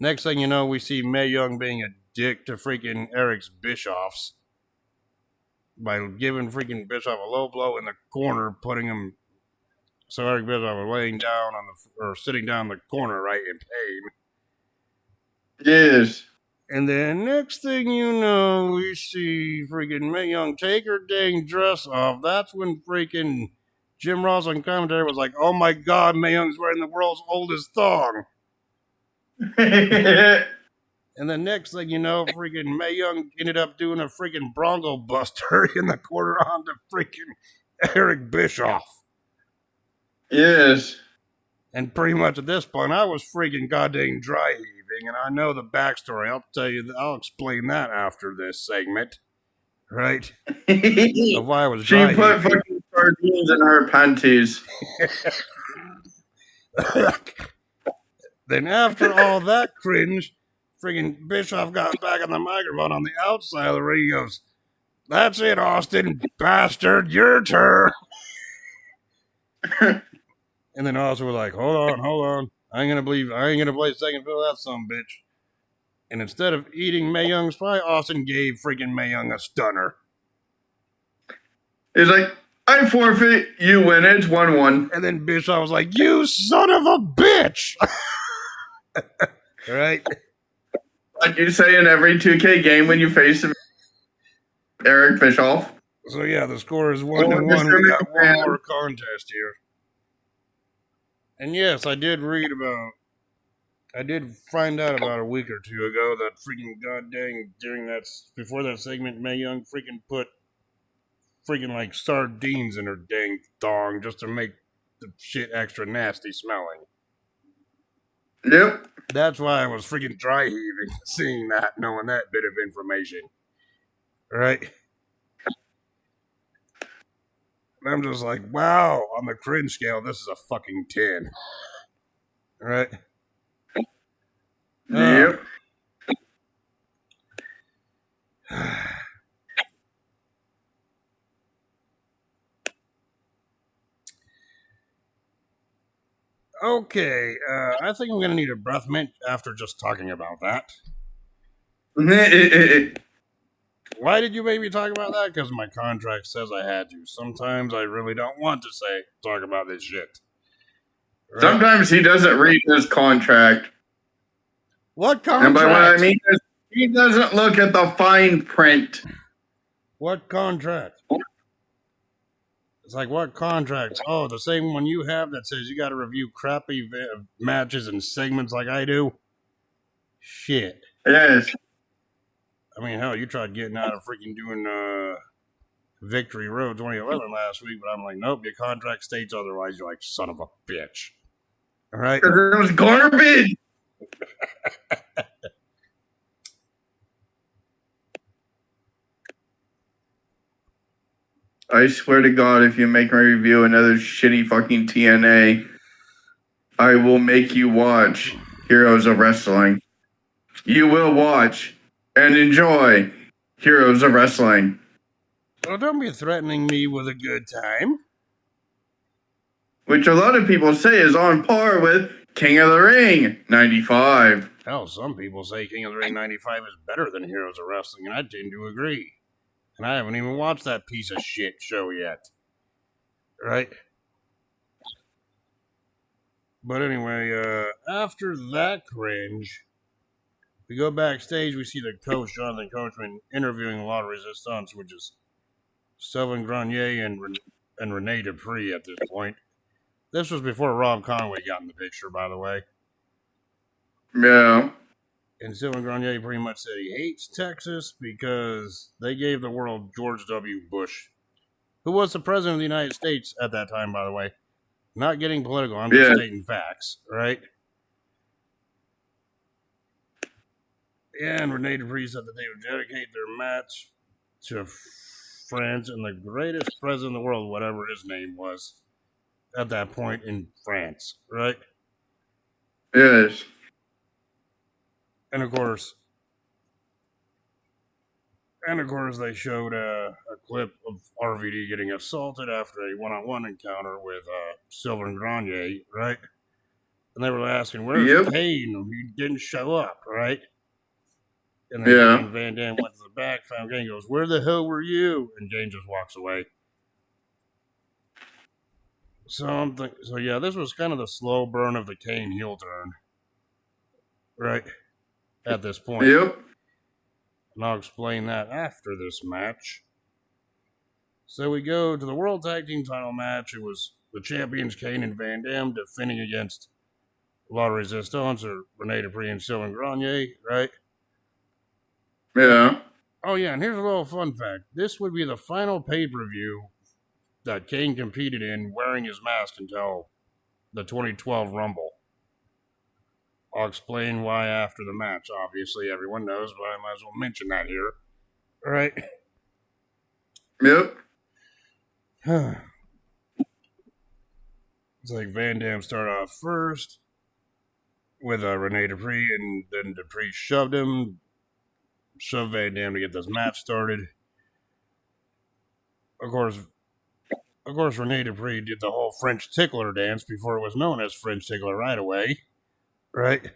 Next thing you know, we see Mae Young being a dick to freaking Eric's Bischoffs by giving freaking Bischoff a low blow in the corner, putting him so Eric Bischoff was laying down on the or sitting down in the corner, right, in pain. Yes. And then next thing you know, we see freaking Mae Young take her dang dress off. That's when freaking Jim Ross on commentary was like, "Oh my God, Mae Young's wearing the world's oldest thong." And the next thing you know, freaking Mae Young ended up doing a freaking Bronco Buster in the corner onto freaking Eric Bischoff. Yes. And pretty much at this point, I was freaking goddamn dry heaving, and I know the backstory. I'll explain that after this segment, right? Of why I was dry She put heaving. fucking sardines in her panties. Then after all that cringe, freaking Bischoff got back on the microphone on the outside of the ring. He goes, "That's it, Austin, bastard, your turn." And then Austin was like, hold on. I ain't gonna play second fiddle to that son of a bitch. And instead of eating Mae Young's pie, Austin gave freaking Mae Young a stunner. He's like, "I forfeit, you win, it's 1-1. And then Bischoff was like, "You son of a bitch!" Right? Like you say in every 2K game when you face him, Eric Bischoff. So yeah, the score is 1-1. We got one more contest here. And yes, I did find out about a week or two ago that freaking goddamn before that segment, Mae Young freaking put freaking like sardines in her dang thong just to make the shit extra nasty smelling. Yep. That's why I was freaking dry heaving seeing that, knowing that bit of information. Right? And I'm just like, wow, on the cringe scale, this is a fucking 10. Right? Yep. Okay, I think I'm gonna need a breath mint after just talking about that. Why did you make me talk about that? Because my contract says I had to. Sometimes I really don't want to talk about this shit. Right? Sometimes he doesn't read his contract. What contract? And by what I mean is he doesn't look at the fine print. What contract? It's like, what contracts? Oh, the same one you have that says you got to review crappy matches and segments like I do? Shit. Yes. I mean, hell, you tried getting out of freaking doing Victory Road 2011 last week, but I'm like, nope, your contract states otherwise. You're like, son of a bitch. All right? Because it was garbage. I swear to God, if you make me review another shitty fucking TNA, I will make you watch Heroes of Wrestling. You will watch and enjoy Heroes of Wrestling. Well, don't be threatening me with a good time. Which a lot of people say is on par with King of the Ring 95. Hell, some people say King of the Ring 95 is better than Heroes of Wrestling, and I tend to agree. And I haven't even watched that piece of shit show yet. Right? But anyway, after that cringe, we go backstage, we see the coach, Jonathan Coachman, interviewing a lot of Resistance, which is Sylvain Grenier and Rene Dupree at this point. This was before Rob Conway got in the picture, by the way. Yeah. And Sylvain Grenier pretty much said he hates Texas because they gave the world George W. Bush, who was the president of the United States at that time, by the way. Not getting political, I'm just stating facts, right? And Rene Dupree said that they would dedicate their match to France and the greatest president in the world, whatever his name was, at that point in France, right? Yes. And of course, they showed a clip of RVD getting assaulted after a one-on-one encounter with Sylvain Grenier, right? And they were asking, "Where's Kane? He didn't show up, right?" And then Kane Van Dam went to the back, found Kane, goes, "Where the hell were you?" And Kane just walks away. So yeah, this was kind of the slow burn of the Kane heel turn, right? At this point. Yep. And I'll explain that after this match. So we go to the World Tag Team title match. It was the champions Kane and Van Dam defending against La Resistance, or Rene Dupree and Sylvain Grenier, right? Yeah. Oh yeah, and here's a little fun fact. This would be the final pay-per-view that Kane competed in wearing his mask until the 2012 Rumble. I'll explain why after the match. Obviously, everyone knows, but I might as well mention that here. All right? Yep. It's like Van Dam started off first with Rene Dupree, and then Dupree shoved Van Dam to get this match started. Of course, Rene Dupree did the whole French tickler dance before it was known as French tickler right away. Right?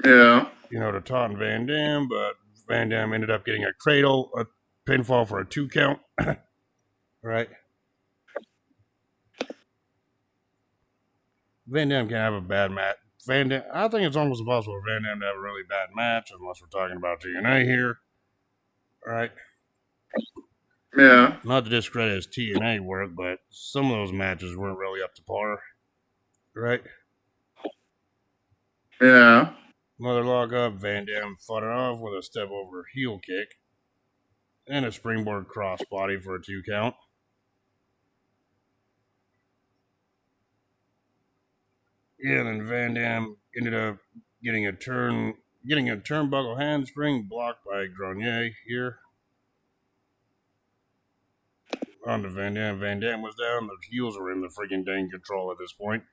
Yeah. You know, to taunt Van Dam, but Van Dam ended up getting a pinfall for a 2 count. Right? Van Dam can have a bad match. I think it's almost impossible for Van Dam to have a really bad match, unless we're talking about TNA here. Right? Yeah. Not to discredit his TNA work, but some of those matches weren't really up to par. Right? Yeah. Another lock up, Van Dam fought it off with a step over heel kick and a springboard crossbody for a 2 count. Yeah, then Van Dam ended up getting a turnbuckle handspring blocked by Grenier here. On to Van Dam. Van Dam was down. The heels were in the freaking dang control at this point.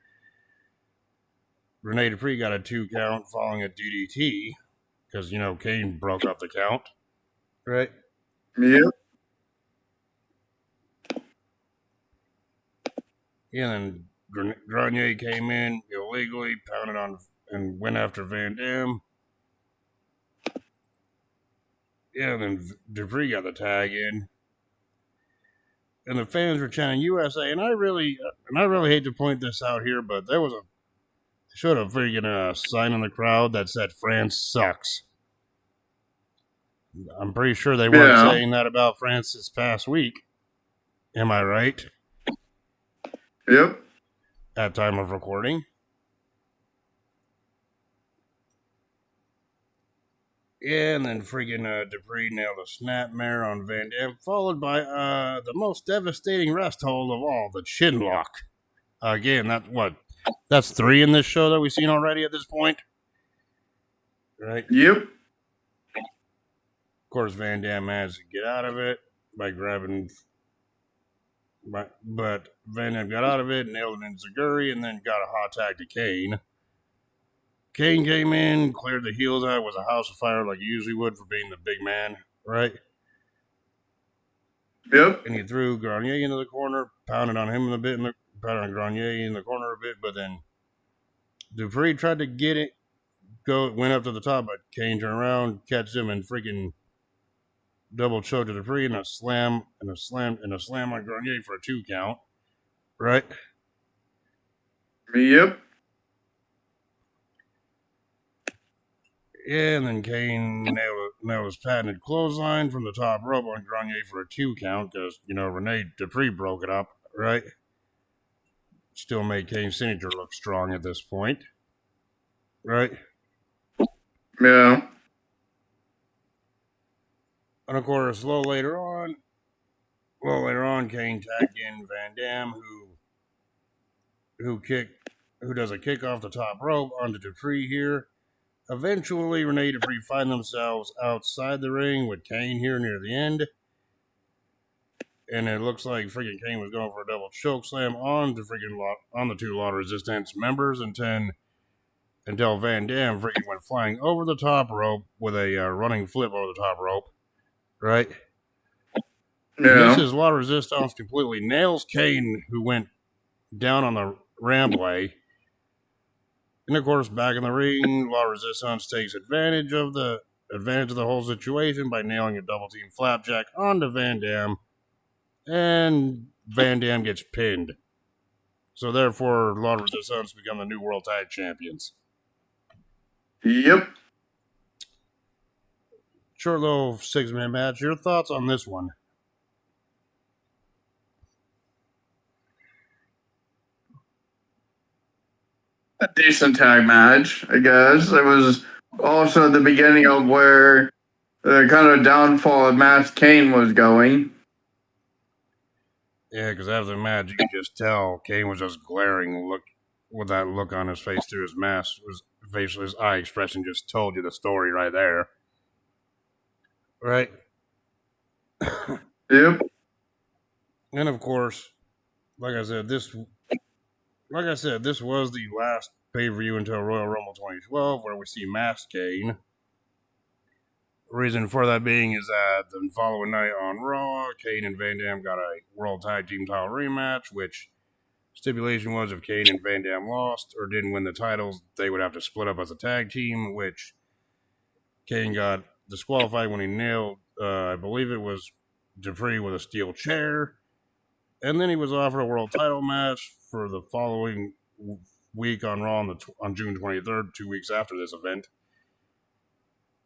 Rene Dupree got a 2 count following a DDT because, Kane broke up the count. Right? Yep. Yeah, then Grenier came in illegally, pounded on, and went after Van Dam. Yeah, then Dupree got the tag in. And the fans were chanting USA, and I really hate to point this out here, but there was showed a freaking sign in the crowd that said France sucks. I'm pretty sure they weren't saying that about France this past week. Am I right? Yep. At time of recording. Yeah, and then freaking Dupree nailed a snapmare on Van Dam, followed by the most devastating rest hold of all, the chin lock. Again, that's 3 in this show that we've seen already at this point. Right? Yep. Of course, Van Dam managed to get out of it by grabbing... But Van Dam got out of it, nailed it in Zaguri, and then got a hot tag to Kane. Kane came in, cleared the heels out, was a house of fire like he usually would for being the big man, right? Yep. And he threw Grenier into the corner, pounded on him pounded on Grenier in the corner a bit, but then Dupree tried to get it, went up to the top, but Kane turned around, catched him, and freaking double choked to Dupree, and a slam on Grenier for a 2 count, right? Yep. Yeah, and then Kane nailed his patented clothesline from the top rope on Grenier for a 2 count because, Rene Dupree broke it up, right? Still made Kane's signature look strong at this point, right? Yeah. And of course, a little later on, Kane tagged in Van Dam, who does a kick off the top rope onto Dupree here. Eventually, Rene and Dupree find themselves outside the ring with Kane here near the end. And it looks like freaking Kane was going for a double choke slam on the two Law Resistance members until Van Dam freaking went flying over the top rope with a running flip over the top rope, right? Yeah. Misses Law Resistance completely, nails Kane, who went down on the rampway. And of course, back in the ring, Law Resistance takes advantage of the whole situation by nailing a double team flapjack onto Van Dam, and Van Dam gets pinned. So therefore, Law Resistance become the new World Tag Champions. Yep. Short little 6-man match. Your thoughts on this one? A decent tag match, I guess. It was also the beginning of where the kind of downfall of Matt Kane was going. Yeah, because after the match, you could just tell Kane was just glaring with that look on his face through his mask. His eye expression just told you the story right there. Right? Yep. And of course, like I said, this was the last pay-per-view until Royal Rumble 2012, where we see Masked Kane. Reason for that being is that the following night on Raw, Kane and Van Dam got a World Tag Team title rematch, which stipulation was if Kane and Van Dam lost or didn't win the titles, they would have to split up as a tag team, which Kane got disqualified when he nailed, I believe it was Dupree with a steel chair. And then he was offered a world title match for the following week on Raw on June 23rd, 2 weeks after this event,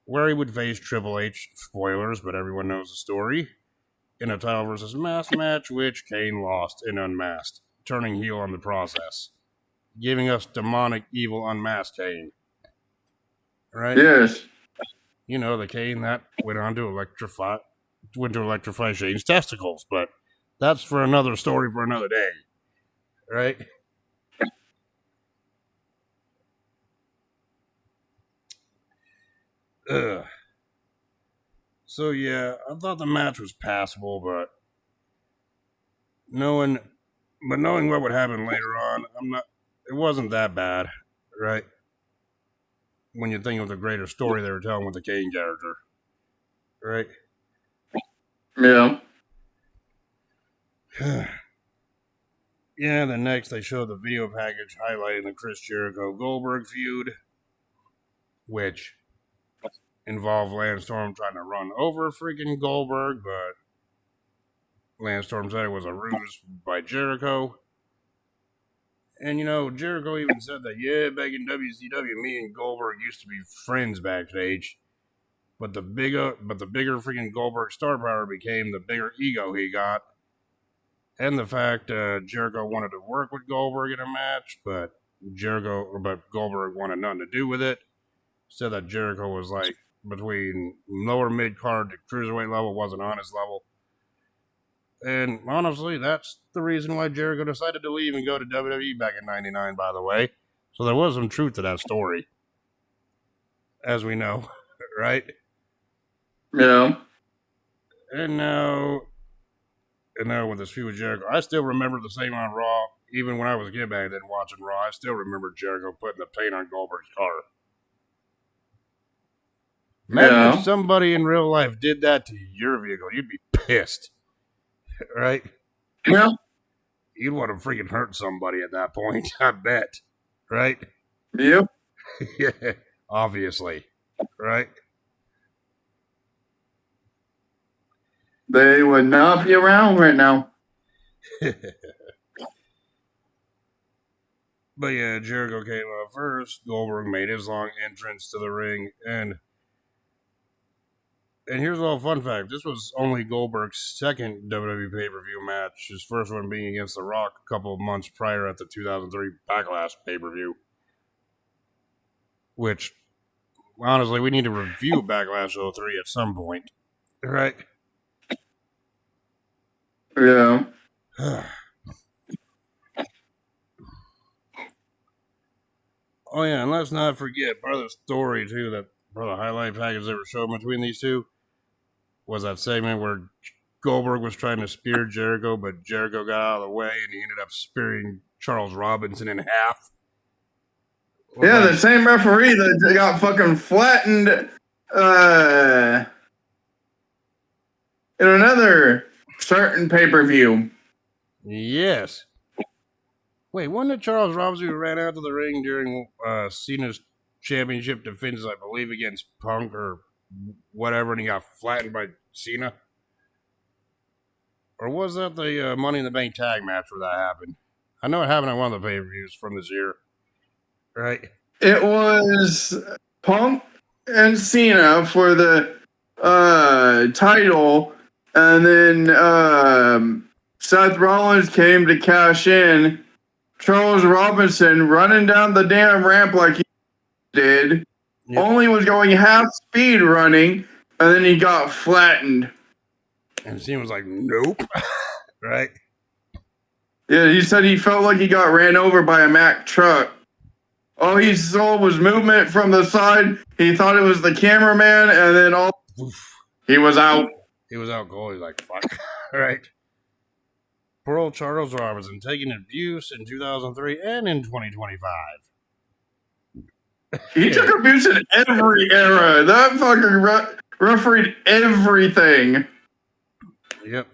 where he would face Triple H, spoilers, but everyone knows the story, in a title versus mask match, which Kane lost in Unmasked, turning heel on the process, giving us demonic, evil, unmasked Kane. Right? Yes. You know, the Kane that went to electrify Shane's testicles, but that's for another story for another day. Right? Ugh. So yeah, I thought the match was passable, but knowing what would happen later on, it wasn't that bad, right? When you think of the greater story they were telling with the Kane character, right? Yeah. Yeah, then next they showed the video package highlighting the Chris Jericho-Goldberg feud, which involved Lance Storm trying to run over freaking Goldberg, but Lance Storm said it was a ruse by Jericho. And you know, Jericho even said that, yeah, back in WCW, me and Goldberg used to be friends backstage. But the bigger freaking Goldberg star power became the bigger ego he got. And the fact Jericho wanted to work with Goldberg in a match, but Goldberg wanted nothing to do with it. Said that Jericho was like between lower mid card to cruiserweight level, wasn't on his level. And honestly, that's the reason why Jericho decided to leave and go to WWE back in '99, by the way. So there was some truth to that story. As we know, right? Yeah. And now with this feud with Jericho, I still remember the same on Raw. Even when I was a kid back then watching Raw, I still remember Jericho putting the paint on Goldberg's car. Imagine if somebody in real life did that to your vehicle. You'd be pissed. Right? Yeah. You'd want to freaking hurt somebody at that point, I bet. Right? Yep. Yeah, obviously. Right? They would not be around right now. But yeah, Jericho came out first. Goldberg made his long entrance to the ring, and here's a little fun fact. This was only Goldberg's second WWE pay-per-view match, his first one being against The Rock a couple of months prior at the 2003 Backlash pay-per-view. Which, honestly, we need to review Backlash 03 at some point. Right? Yeah. Oh, yeah, and let's not forget part of the story, too, that part of the highlight package they were showing between these two was that segment where Goldberg was trying to spear Jericho, but Jericho got out of the way and he ended up spearing Charles Robinson in half. Yeah, the same referee that got fucking flattened in another certain pay-per-view. Yes. Wait, wasn't it Charles Robinson who ran out to the ring during Cena's championship defense, I believe, against Punk or whatever, and he got flattened by Cena? Or was that the Money in the Bank tag match where that happened? I know it happened at one of the pay-per-views from this year. Right? It was Punk and Cena for the title, and then Seth Rollins came to cash in. Charles Robinson running down the damn ramp like he did, only was going half speed running, and then he got flattened. And Cena was like, nope. Right? Yeah, he said he felt like he got ran over by a Mack truck. All he saw was movement from the side. He thought it was the cameraman, and then he was out. He was out cold. He's like, fuck. Right? Poor old Charles Robinson taking abuse in 2003 and in 2025. He took abuse in every era. That fucking refereed everything. Yep.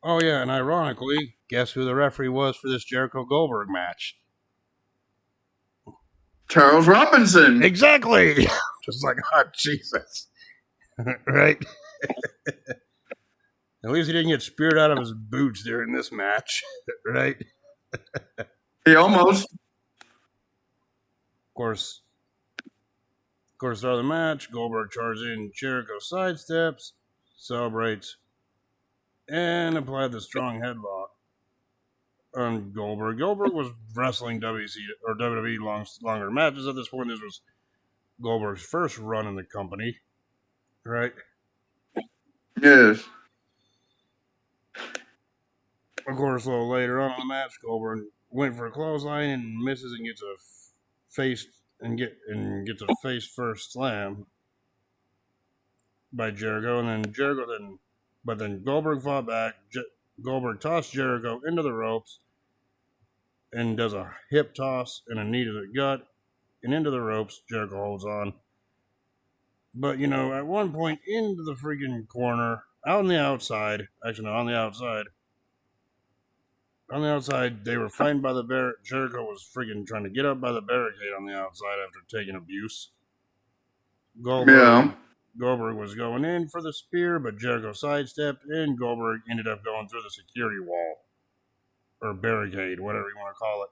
Oh, yeah, and ironically, guess who the referee was for this Jericho Goldberg match? Charles Robinson. Exactly. Just like, oh, Jesus. Right? At least he didn't get speared out of his boots during this match. Right? He almost. Of course, start of the match, Goldberg charges in, Jericho sidesteps, celebrates, and applied the strong headlock on Goldberg. Goldberg was wrestling WWE longer matches at this point. This was Goldberg's first run in the company, right? Yes. Of course, a little later on in the match, Goldberg went for a clothesline and misses and gets a gets a face first slam by Jericho, and then Goldberg fought back. Goldberg tossed Jericho into the ropes and does a hip toss and a knee to the gut and into the ropes. Jericho holds on. But, at one point into the freaking corner, on the outside, they were fighting by the barricade. Jericho was freaking trying to get up by the barricade on the outside after taking abuse. Goldberg was going in for the spear, but Jericho sidestepped, and Goldberg ended up going through the security wall. Or barricade, whatever you want to call it.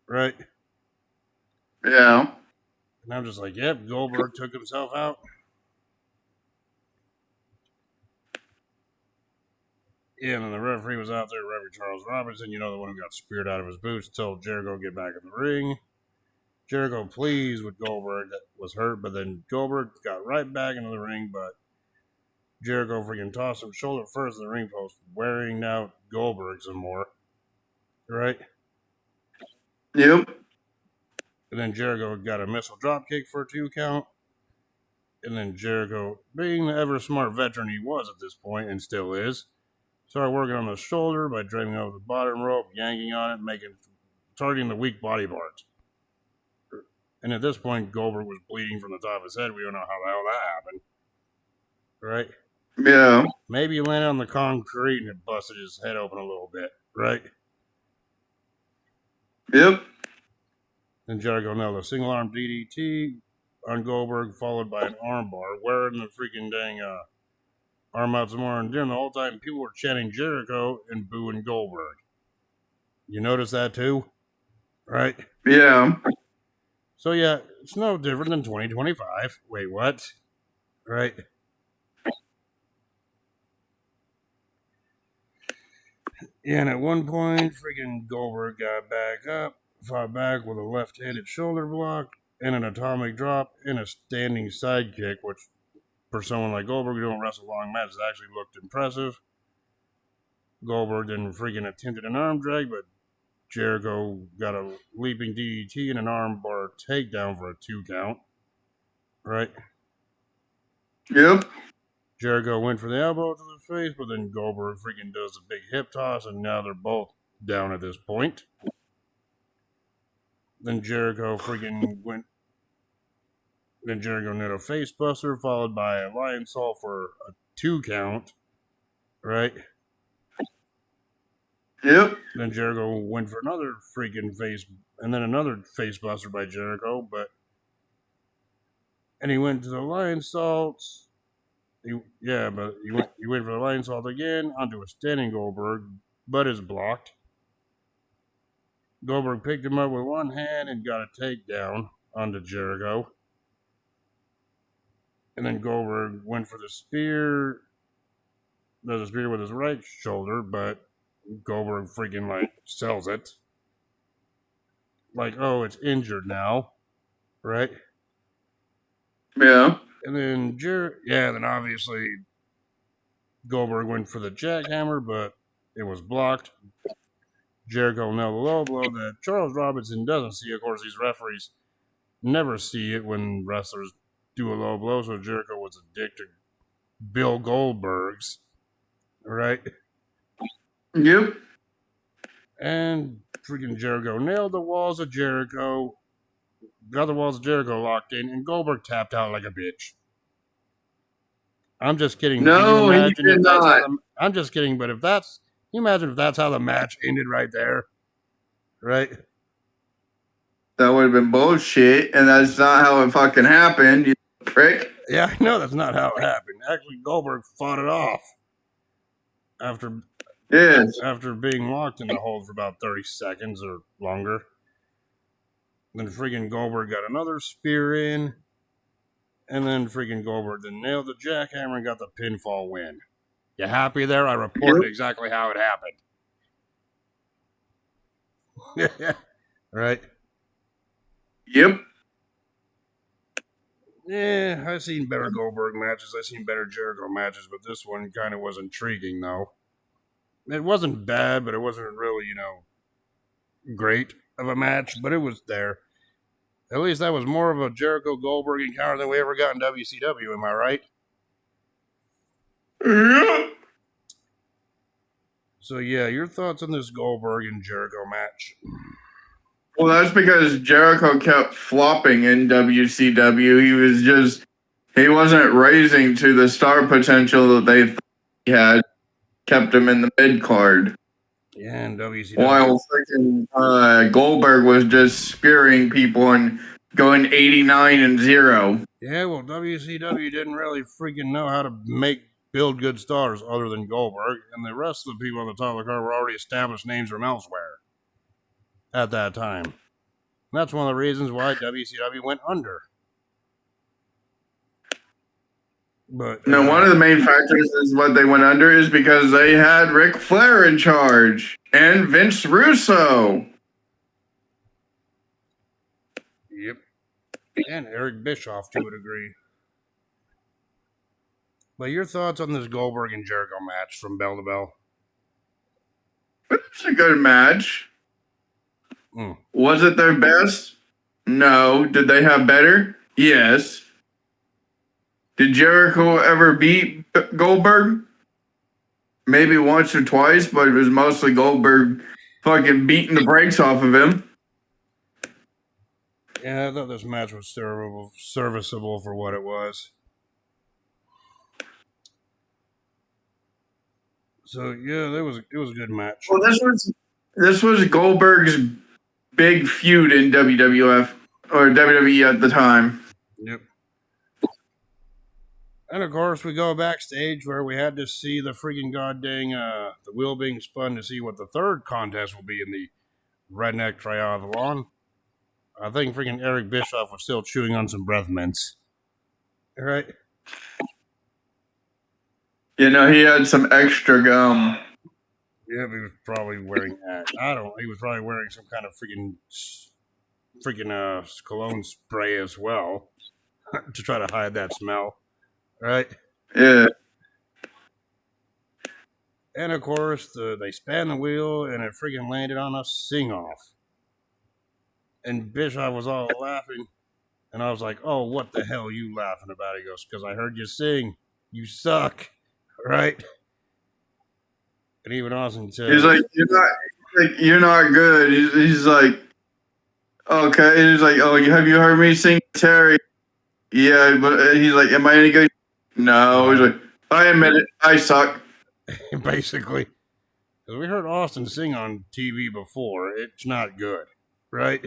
Right? Yeah. And I'm just like, yep, Goldberg took himself out. Yeah, and then the referee was out there, Referee Charles Robinson, the one who got speared out of his boots, told Jericho to get back in the ring. Jericho pleased with Goldberg that was hurt, but then Goldberg got right back into the ring, but Jericho freaking tossed him shoulder first in the ring post, wearing out Goldberg some more. Right? Yep. And then Jericho got a missile dropkick for a 2 count. And then Jericho, being the ever smart veteran he was at this point and still is, started working on the shoulder by draping over the bottom rope, yanking on it, targeting the weak body parts. And at this point, Goldberg was bleeding from the top of his head. We don't know how the hell that happened. Right? Yeah. Maybe he landed on the concrete and it busted his head open a little bit. Right? Yep. Then Jericho nailed a single arm DDT on Goldberg, followed by an armbar, wearing the freaking dang arm out some more. And during the whole time, people were chanting Jericho and booing Goldberg. You notice that too? Right? Yeah. So yeah, it's no different than 2025. Wait, what? Right? Yeah, and at one point, freaking Goldberg got back up, fought back with a left-handed shoulder block, and an atomic drop, and a standing sidekick, which for someone like Goldberg who don't wrestle long matches actually looked impressive. Goldberg then freaking attempted an arm drag, but Jericho got a leaping DDT and an armbar takedown for a 2 count. Right? Yep. Jericho went for the elbow to the face, but then Goldberg freaking does a big hip toss, and now they're both down at this point. Then Jericho did a face buster, followed by a lion salt for a 2 count. Right? Yep. Then Jericho went for another freaking face, and then another face buster by Jericho, and he went to the lion salt. He went for the lion salt again onto a standing Goldberg, but is blocked. Goldberg picked him up with one hand and got a takedown onto Jericho. And then Goldberg went for the spear. Does a spear with his right shoulder, but Goldberg freaking sells it. Oh, it's injured now. Right? Yeah. And then then obviously Goldberg went for the jackhammer, but it was blocked. Jericho nailed a low blow that Charles Robinson doesn't see. Of course, these referees never see it when wrestlers do a low blow, so Jericho was a dick to Bill Goldberg's. Right? Yep. And freaking Jericho nailed the walls of Jericho, got the walls of Jericho locked in, and Goldberg tapped out like a bitch. I'm just kidding. No, he did not. I'm just kidding, but can you imagine if that's how the match ended right there? Right? That would have been bullshit, and that's not how it fucking happened, you prick. Yeah, I know that's not how it happened. Actually, Goldberg fought it off after being locked in the hold for about 30 seconds or longer. Then freaking Goldberg got another spear in, and then freaking Goldberg then nailed the jackhammer and got the pinfall win. You happy there? I reported exactly how it happened. Right? Yep. Yeah, I've seen better Goldberg matches. I've seen better Jericho matches, but this one kind of was intriguing, though. It wasn't bad, but it wasn't really, great of a match, but it was there. At least that was more of a Jericho Goldberg encounter than we ever got in WCW, am I right? Yeah. So, yeah, your thoughts on this Goldberg and Jericho match? Well, that's because Jericho kept flopping in WCW. He wasn't raising to the star potential that they thought he had. Kept him in the mid card. Yeah, and WCW. While freaking Goldberg was just spearing people and going 89-0. Yeah, well, WCW didn't really freaking know how to build good stars other than Goldberg, and the rest of the people on the top of the card were already established names from elsewhere at that time. And that's one of the reasons why WCW went under. But no, one of the main factors is what they went under is because they had Ric Flair in charge and Vince Russo. Yep. And Eric Bischoff to a degree. But your thoughts on this Goldberg and Jericho match from bell to bell? It's a good match. Was it their best? No. Did they have better? Yes. Did Jericho ever beat Goldberg? Maybe once or twice, but it was mostly Goldberg fucking beating the brakes off of him. Yeah, I thought this match was serviceable for what it was. So yeah, it was a good match. Well, this was Goldberg's big feud in WWF or WWE at the time. Yep. And of course, we go backstage where we had to see the freaking goddamn the wheel being spun to see what the third contest will be in the Redneck Triathlon. I think freaking Eric Bischoff was still chewing on some breath mints. Right? He had some extra gum. Yeah, he was probably wearing he was probably wearing some kind of freaking freaking cologne spray as well to try to hide that smell, right? Yeah. And of course, they span the wheel and it freaking landed on a sing off. And Bischoff was all laughing. And I was like, oh, what the hell are you laughing about? He goes, because I heard you sing. You suck, right? And even Austin said, He's like, you're not good. He's like, okay. He's like, oh, have you heard me sing Terry? Yeah, but he's like, am I any good? No. He's like, I admit it. I suck. basically. Because we heard Austin sing on TV before. It's not good, right?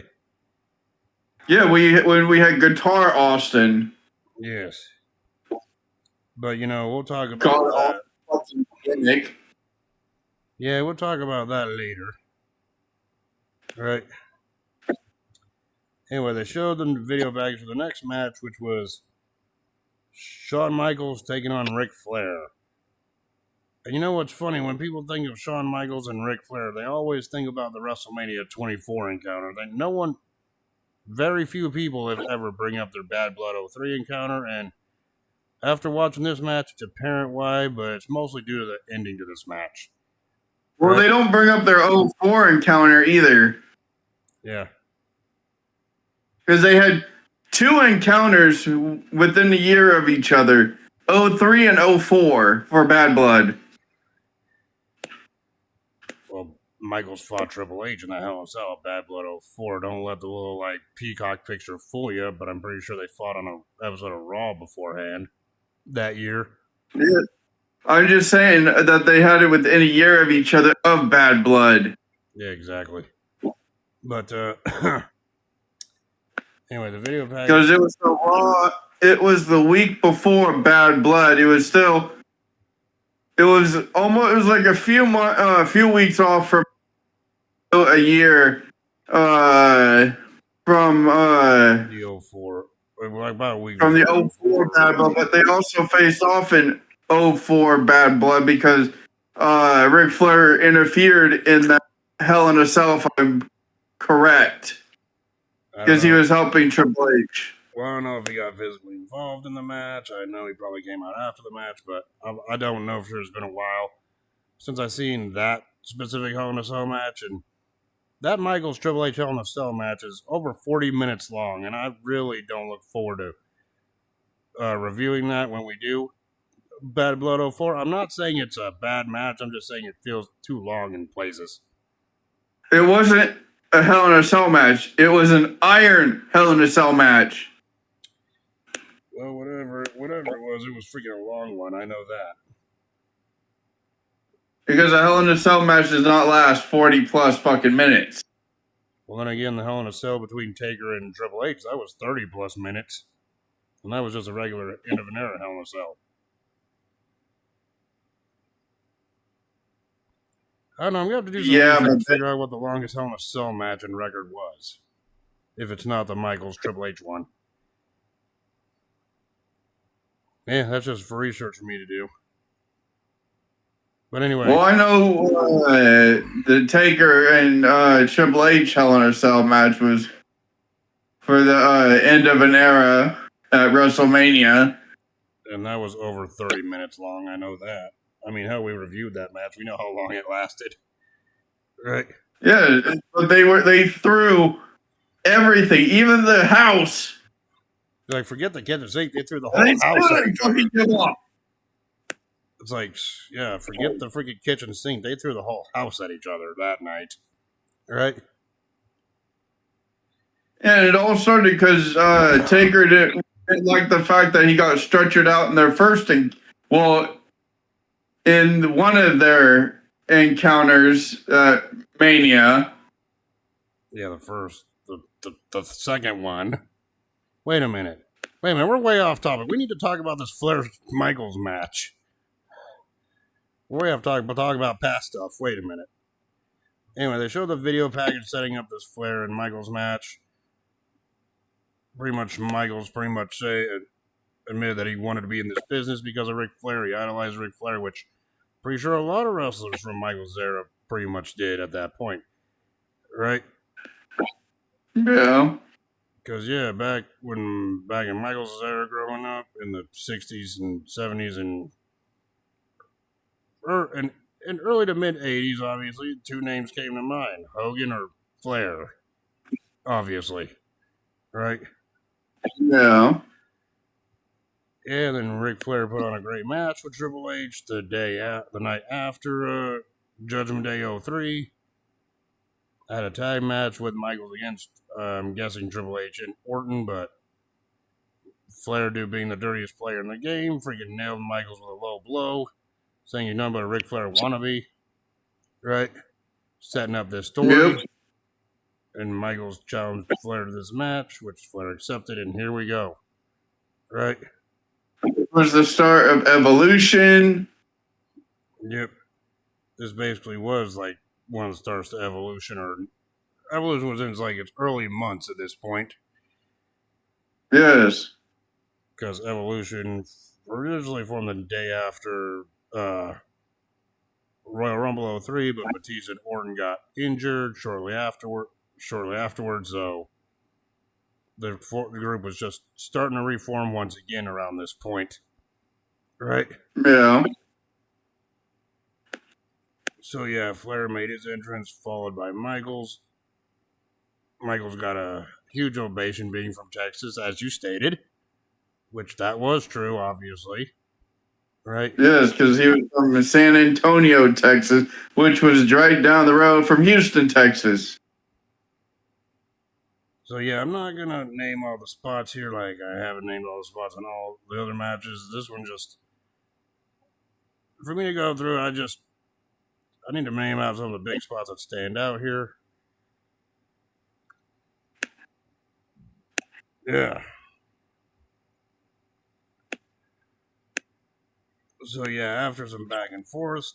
Yeah, when we had Guitar Austin. Yes. But, we'll talk about that. Nick. Yeah, we'll talk about that later. Right. Anyway, they showed them the video package for the next match, which was Shawn Michaels taking on Ric Flair. And you know what's funny? When people think of Shawn Michaels and Ric Flair, they always think about the WrestleMania 24 encounter. Very few people have ever bring up their Bad Blood 03 encounter, and after watching this match, it's apparent why, but it's mostly due to the ending to this match. Well, right? They don't bring up their 04 encounter either. Yeah. Because they had 2 encounters within the year of each other. 03 and 04 for Bad Blood. Well, Michaels fought Triple H in the Hell in a Cell, Bad Blood 04. Don't let the little, peacock picture fool you, but I'm pretty sure they fought on an episode of Raw beforehand that year. Yeah. I'm just saying that they had it within a year of each other of Bad Blood. Yeah, exactly. But, anyway, the video package. Because it was the Raw. It was the week before Bad Blood. It was like a few weeks off from a year from the 04. Like about a week from the 04 Bad Blood, but they also faced off in 04 Bad Blood because Ric Flair interfered in that Hell in a Cell, if I'm correct. Because he was helping Triple H. Well, I don't know if he got physically involved in the match. I know he probably came out after the match, but I don't know for sure. It's been a while since I've seen that specific Hell in a Cell match. And that Michaels Triple H Hell in a Cell match is over 40 minutes long, and I really don't look forward to reviewing that when we do Bad Blood 04. I'm not saying it's a bad match. I'm just saying it feels too long in places. It wasn't a Hell in a Cell match. It was an Iron Hell in a Cell match. Well, whatever it was freaking a long one. I know that. Because a Hell in a Cell match does not last 40 plus fucking minutes. Well, then again, the Hell in a Cell between Taker and Triple H, that was 30 plus minutes. And that was just a regular end of an era Hell in a Cell. I don't know, I'm going to have to do some research to figure out what the longest Hell in a Cell match and record was. If it's not the Michaels Triple H one. Yeah, that's just for research for me to do. But anyway. Well, I know the Taker and Triple H Hell in a Cell match was for the end of an era at WrestleMania. And that was over 30 minutes long, I know that. I mean, hell, we reviewed that match. We know how long it lasted. Right? Yeah, but they threw everything, even the house. Like, forget the kitchen sink. They threw the whole house at each other. It's like, yeah, forget the freaking kitchen sink. They threw the whole house at each other that night. Right? And it all started because Taker didn't like the fact that he got stretchered out in their first in one of their encounters at Mania. Yeah, the second one. Wait a minute, we're way off topic. We need to talk about this Flair-Michaels match. We're way off topic, but talk about past stuff. Wait a minute. Anyway, they showed the video package setting up this Flair and Michaels match. Michaels admitted that he wanted to be in this business because of Ric Flair. He idolized Ric Flair, which pretty sure a lot of wrestlers from Michaels' era pretty much did at that point. Right? Yeah. Because back in Michaels' era growing up in the '60s and '70s and early to mid '80s, obviously two names came to mind: Hogan or Flair. Obviously, right? Yeah. Yeah. Then Ric Flair put on a great match with Triple H the night after Judgment Day '03. Had a tag match with Michaels against, I'm guessing Triple H and Orton, but Flair, dude being the dirtiest player in the game, freaking nailed Michaels with a low blow, saying you're nothing but a Ric Flair wannabe, right? Setting up this Yep. story, and Michaels challenged Flair to this match, which Flair accepted, and here we go, right? It was the start of Evolution. Yep. This basically was like one of the starts to Evolution, or Evolution was in its early months at this point, Yes. because Evolution originally formed the day after Royal Rumble '03, but Batista and Orton got injured shortly afterwards, so the group was just starting to reform once again around this point, right? Yeah. So Flair made his entrance, followed by Michaels. Michaels got a huge ovation, being from Texas, as you stated, which that was true, obviously, right? Yes, because he was from San Antonio, Texas, which was right down the road from Houston, Texas. So I'm not gonna name all the spots here, like I haven't named all the spots in all the other matches. This one just, for me to go through, I need to name out some of the big spots that stand out here. Yeah. So after some back and forth,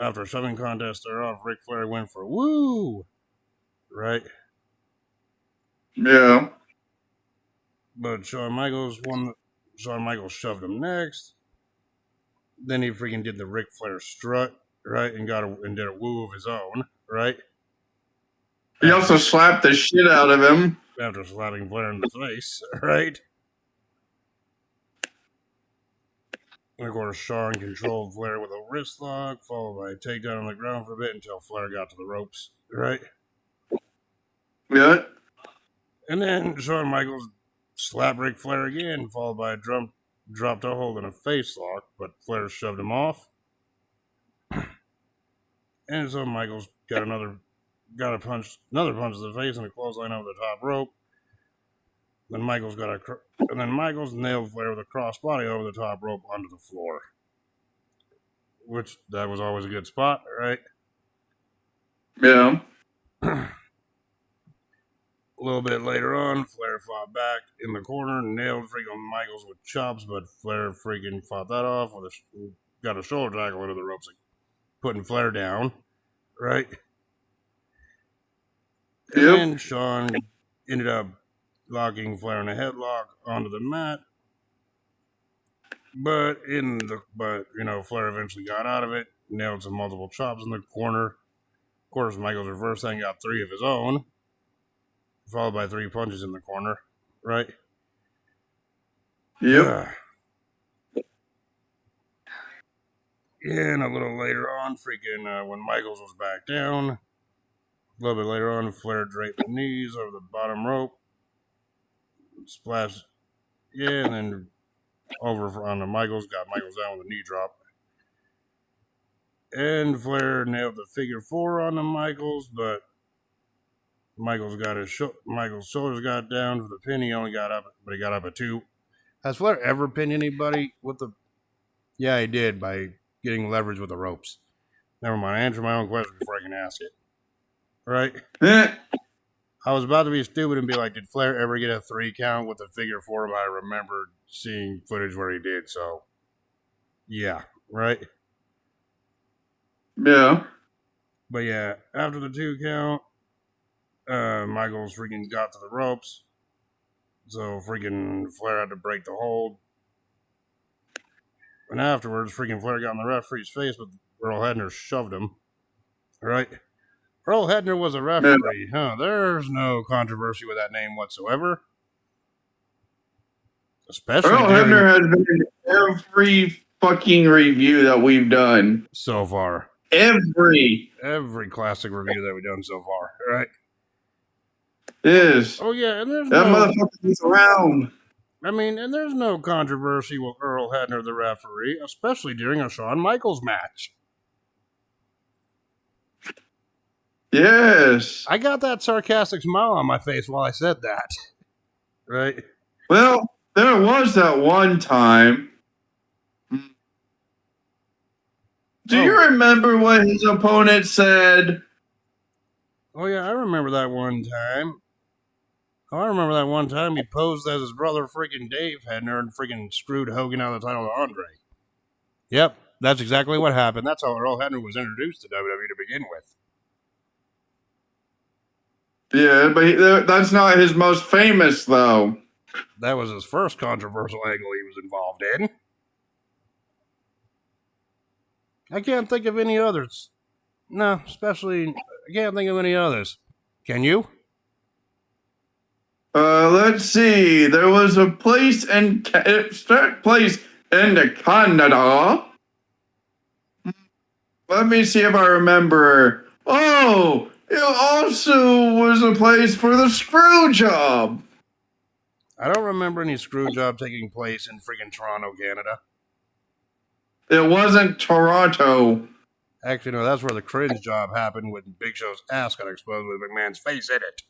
after a shoving contest started off, Ric Flair went for woo, right? Yeah. But Shawn Michaels won. Shawn Michaels shoved him next. Then he freaking did the Ric Flair strut, right, and did a woo of his own, right? He also slapped the shit out of him. After slapping Flair in the face, right? And of course, Shawn controlled Flair with a wrist lock, followed by a takedown on the ground for a bit until Flair got to the ropes, right? Yeah. And then Shawn Michaels slapped Ric Flair again, followed by a drop to hold and a face lock, but Flair shoved him off. And so Michaels got another punch to the face and a clothesline over the top rope. Then Michaels nailed Flair with a crossbody over the top rope onto the floor, which that was always a good spot, right? Yeah. A little bit later on, Flair fought back in the corner and nailed freaking Michaels with chops, but Flair freaking fought that off got a shoulder tackle into the ropes, putting Flair down, right? And Yep. then Shawn ended up locking Flair in a headlock onto the mat. But Flair eventually got out of it, nailed some multiple chops in the corner. Of course, Michaels reversed and got 3 of his own, followed by 3 punches in the corner, right? Yep. And a little later on, when Michaels was back down, a little bit later on, Flair draped the knees over the bottom rope, splashed, and then over onto Michaels, got Michaels down with a knee drop. And Flair nailed the figure 4 onto Michaels, but Michaels shoulders got down for the pin. He only got up, but he got up at 2. Has Flair ever pinned anybody with the? Yeah, he did by getting leverage with the ropes. Never mind. I answered my own question before I can ask it. Right? I was about to be stupid and be like, did Flair ever get a 3 count with the figure 4? But I remembered seeing footage where he did. So, yeah, right. Yeah. But after the 2 count, Michaels freaking got to the ropes. So freaking Flair had to break the hold. And afterwards, freaking Flair got in the referee's face, but Earl Hebner shoved him. Right? Earl Hebner was a referee. Huh? There's no controversy with that name whatsoever. Especially Earl during Hebner has been in every fucking review that we've done. so far. Every Classic review that we've done so far, right? is. Oh yeah, and there's That no, motherfucker is around. I mean, and there's no controversy with Earl Hebner, the referee, especially during a Shawn Michaels match. Yes. I got that sarcastic smile on my face while I said that, right? Well, there was that one time. Do you remember what his opponent said? Oh yeah, I remember that one time. Oh, I remember that one time he posed as his brother, freaking Dave Hebner, and freaking screwed Hogan out of the title to Andre. Yep, that's exactly what happened. That's how Earl Hebner was introduced to WWE to begin with. Yeah, but that's not his most famous, though. That was his first controversial angle he was involved in. I can't think of any others. No, especially, I can't think of any others. Can you? Let's see. There was a place in the Canada. Let me see if I remember. Oh, it also was a place for the screw job. I don't remember any screw job taking place in freaking Toronto, Canada. It wasn't Toronto. Actually, no, that's where the cringe job happened when Big Show's ass got exposed with McMahon's face in it.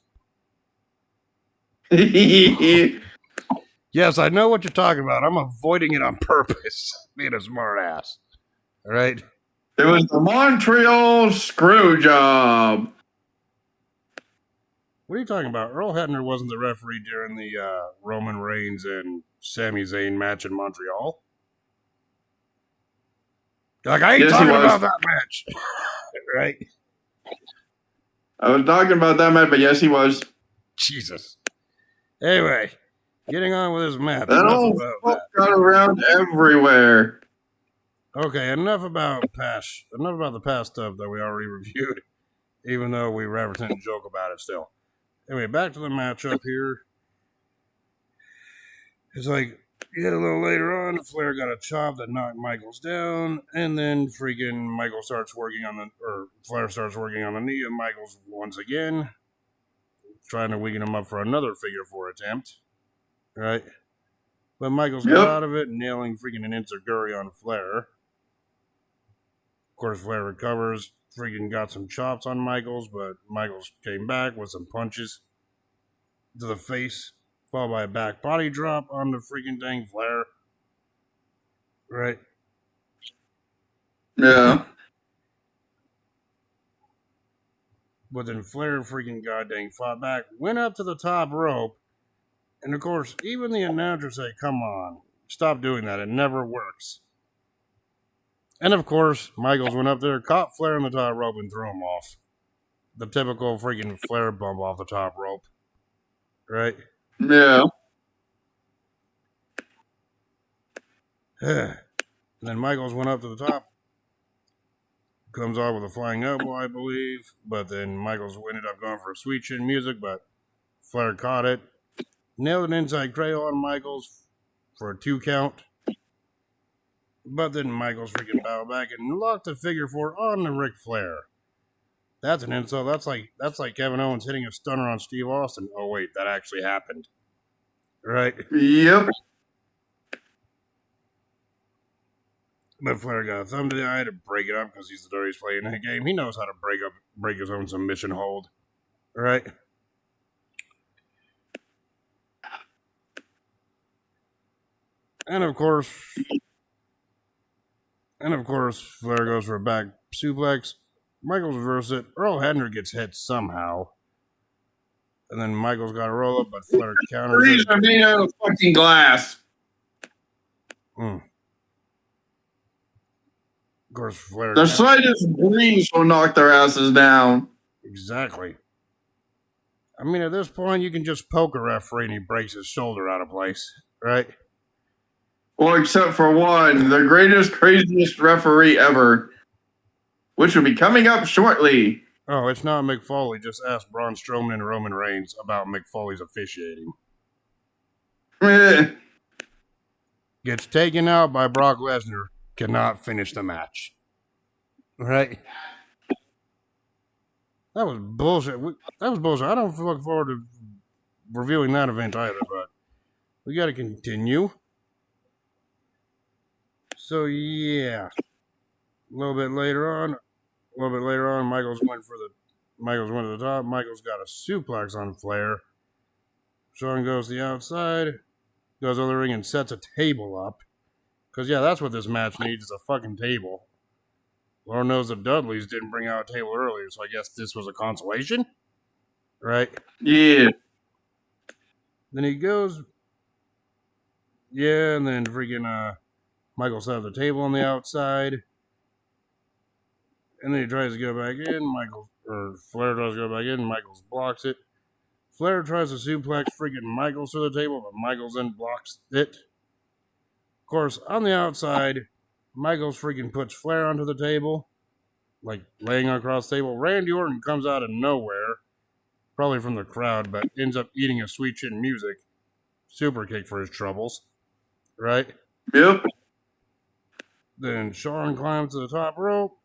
Yes, I know what you're talking about. I'm avoiding it on purpose. Being a smart ass. All right? It was the Montreal screw job. What are you talking about? Earl Hebner wasn't the referee during the Roman Reigns and Sami Zayn match in Montreal. Like, I ain't talking about that match. Right? I was talking about that match, but yes, he was. Jesus. Anyway, getting on with this match. That old fuck got around everywhere. Okay, enough about the past stuff that we already reviewed, even though we reference and joke about it still. Anyway, back to the matchup here. It's like, yeah, a little later on, Flair got a chop that knocked Michaels down, and then freaking Flair starts working on the knee of Michaels once again, trying to weaken him up for another figure four attempt, right? But Michaels got out of it, nailing freaking an enziguri on Flair. Of course, Flair recovers, freaking got some chops on Michaels, but Michaels came back with some punches to the face, followed by a back body drop on the freaking dang Flair. Right? Yeah. But then Flair freaking goddamn fought back, went up to the top rope, and of course, even the announcer said, come on, stop doing that, it never works. And of course, Michaels went up there, caught Flair on the top rope, and threw him off. The typical freaking Flair bump off the top rope. Right? Yeah. And then Michaels went up to the top. Comes off with a flying elbow, I believe. But then Michaels ended up going for a sweet chin music, but Flair caught it. Nailed an inside cradle on Michaels for a 2 count. But then Michaels freaking bowed back and locked the figure four on the Ric Flair. That's an insult. That's like Kevin Owens hitting a stunner on Steve Austin. Oh wait, that actually happened. Right? Yep. But Flair got a thumb to the eye to break it up because he's the dirtiest player in the game. He knows how to break his own submission hold. Right? And of course, Flair goes for a back suplex. Michaels reverses it. Earl Hebner gets hit somehow. And then Michaels got a roll up, but Flair counters it. Trees are made out of fucking glass. Of course, Flair. The slightest breeze will knock their asses down. Exactly. I mean, at this point, you can just poke a referee and he breaks his shoulder out of place, right? Well, except for one, the greatest, craziest referee ever, which will be coming up shortly. Oh, it's not Mick Foley. Just ask Braun Strowman and Roman Reigns about Mick Foley's officiating. Gets taken out by Brock Lesnar. Cannot finish the match. Right? That was bullshit. That was bullshit. I don't look forward to reviewing that event either, but we got to continue. So yeah, a little bit later on, Michaels went to the top. Michaels got a suplex on Flair. Shawn goes to the outside, goes on the ring and sets a table up. Because yeah, that's what this match needs, is a fucking table. Lord knows the Dudleys didn't bring out a table earlier, so I guess this was a consolation, right? Yeah. Then he goes, yeah, and then freaking Michael set up the table on the outside, and then he tries to go back in. Flair tries to go back in. Michaels blocks it. Flair tries to suplex freaking Michaels to the table, but Michaels then blocks it. Of course, on the outside, Michaels freaking puts Flair onto the table, like laying across the table. Randy Orton comes out of nowhere, probably from the crowd, but ends up eating a Sweet Chin Music super kick for his troubles, right? Yep. Then Shawn climbs to the top rope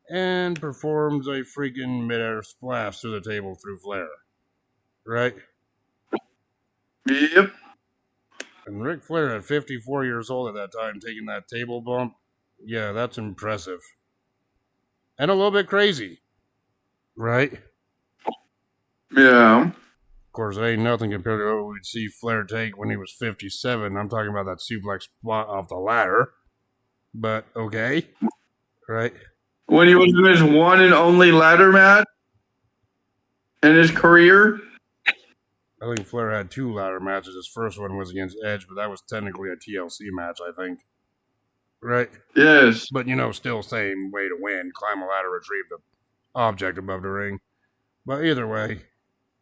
and performs a freaking midair splash through the table through Flair, right? Yep. And Ric Flair at 54 years old at that time, taking that table bump, yeah, that's impressive. And a little bit crazy, right? Yeah. Of course, it ain't nothing compared to what we'd see Flair take when he was 57. I'm talking about that suplex spot off the ladder. But, okay, right? When he was in his one and only ladder match in his career. I think Flair had 2 ladder matches. His first one was against Edge, but that was technically a TLC match, I think. Right? Yes. But, still same way to win. Climb a ladder, retrieve the object above the ring. But either way,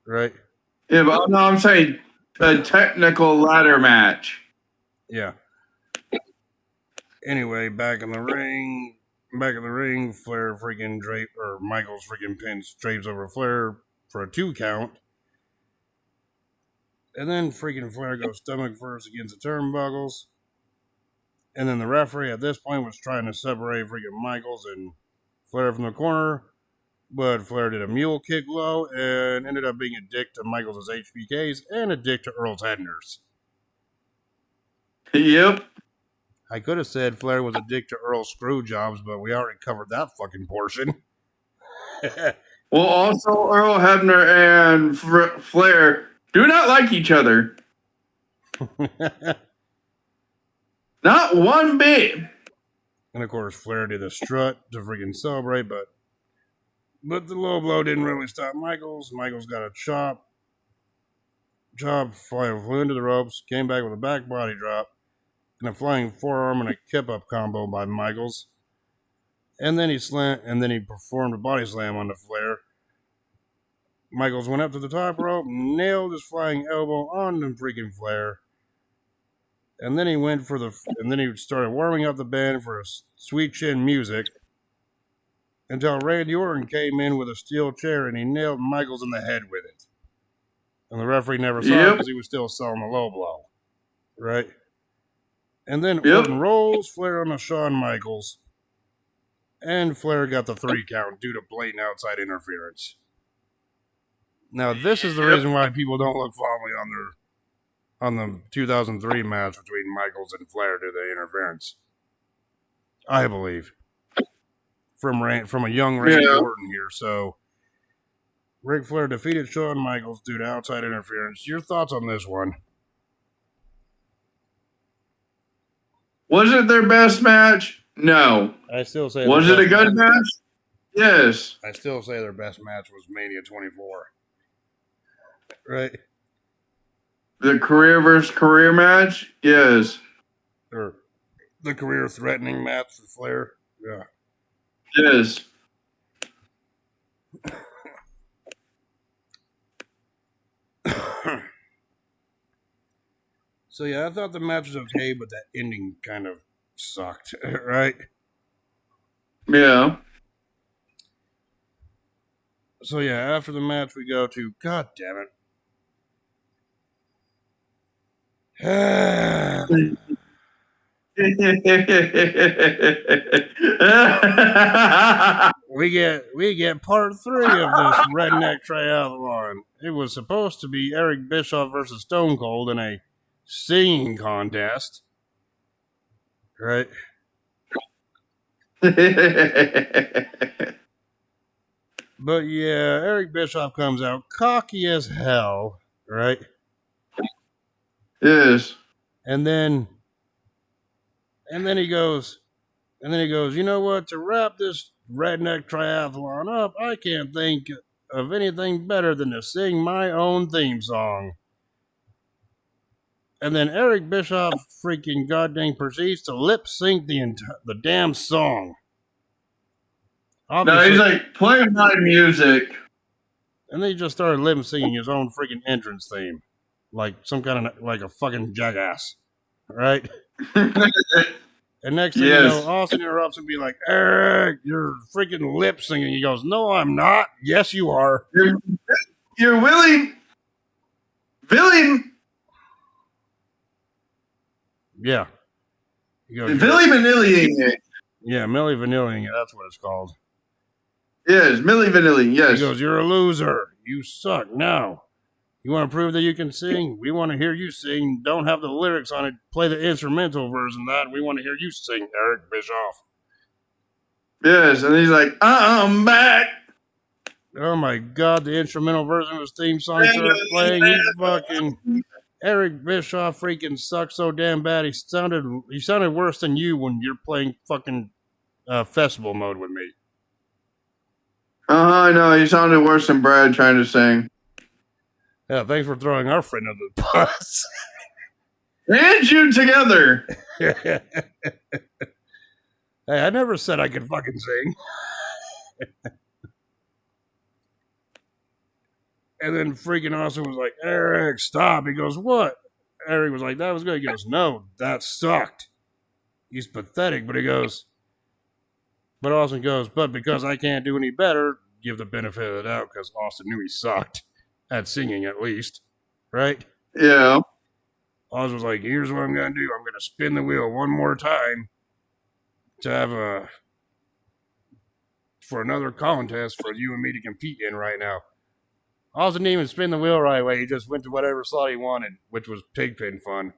right? Yeah, but no, I'm saying a technical ladder match. Yeah. Anyway, back in the ring, Flair freaking Michaels freaking pins drapes over Flair for a 2 count. And then freaking Flair goes stomach first against the turnbuckles. And then the referee at this point was trying to separate freaking Michaels and Flair from the corner. But Flair did a mule kick low and ended up being a dick to Michaels' HBKs and a dick to Earl's Hebners. Yep. I could have said Flair was a dick to Earl Screwjobs, but we already covered that fucking portion. Well, also, Earl Hebner and Flair do not like each other. Not one bit. And of course, Flair did a strut to freaking celebrate, but the low blow didn't really stop Michaels. Michaels got a chop. Flew into the ropes, came back with a back body drop, and a flying forearm and a kip-up combo by Michaels. And then he performed a body slam on the Flair. Michaels went up to the top rope, nailed his flying elbow on the freaking Flair. And then he started warming up the band for a Sweet Chin Music until Randy Orton came in with a steel chair and he nailed Michaels in the head with it. And the referee never saw it because he was still selling the low blow. Right? And then Orton rolls Flair on a Shawn Michaels. And Flair got the 3 count due to blatant outside interference. Now, this is the reason why people don't look fondly on the 2003 match between Michaels and Flair due to the interference. I believe. From a young Randy Orton here. So, Ric Flair defeated Shawn Michaels due to outside interference. Your thoughts on this one? Was it their best match? No. I still say. Was it a good match? Yes. I still say their best match was Mania 24. Right? The career versus career match? Yes. Or the career threatening match with Flair? Yeah. Yes. So yeah, I thought the match was okay, but that ending kind of sucked, right? Yeah. So yeah, after the match we go to, God damn it. we get part 3 of this redneck triathlon. It was supposed to be Eric Bischoff versus Stone Cold in a singing contest, right? But yeah, Eric Bischoff comes out cocky as hell, right? Yes. And then he goes, you know what? To wrap this redneck triathlon up, I can't think of anything better than to sing my own theme song. And then Eric Bischoff freaking goddamn proceeds to lip sync the damn song. No, he's like, play my music. And then he just started lip syncing his own freaking entrance theme. Like some kind of, like a fucking jackass. Right? And next thing you know, Austin interrupts and be like, Eric, you're freaking lip singing. He goes, no, I'm not. Yes, you are. You're Willie. Yeah. He goes, Billy Vanilliing it. Yeah, Millie Vanilliing it. That's what it's called. Yes, Millie Vanilliing, yes. He goes, you're a loser. You suck. Now, you want to prove that you can sing? We want to hear you sing. Don't have the lyrics on it. Play the instrumental version of that. We want to hear you sing, Eric Bischoff. Yes, and he's like, I'm back. Oh my God, the instrumental version of his theme song started playing. He fucking... Eric Bischoff freaking sucks so damn bad. He sounded worse than you when you're playing fucking festival mode with me. I know. He sounded worse than Brad trying to sing. Yeah, thanks for throwing our friend under the bus. And you together. Hey, I never said I could fucking sing. And then freaking Austin was like, Eric, stop. He goes, what? Eric was like, that was good. He goes, no, that sucked. He's pathetic, but he goes, but Austin goes, but because I can't do any better, give the benefit of the doubt, because Austin knew he sucked at singing at least, right? Yeah. Austin was like, here's what I'm going to do. I'm going to spin the wheel one more time to have for another contest for you and me to compete in right now. Austin didn't even spin the wheel right away. He just went to whatever slot he wanted, which was Pigpen Fun.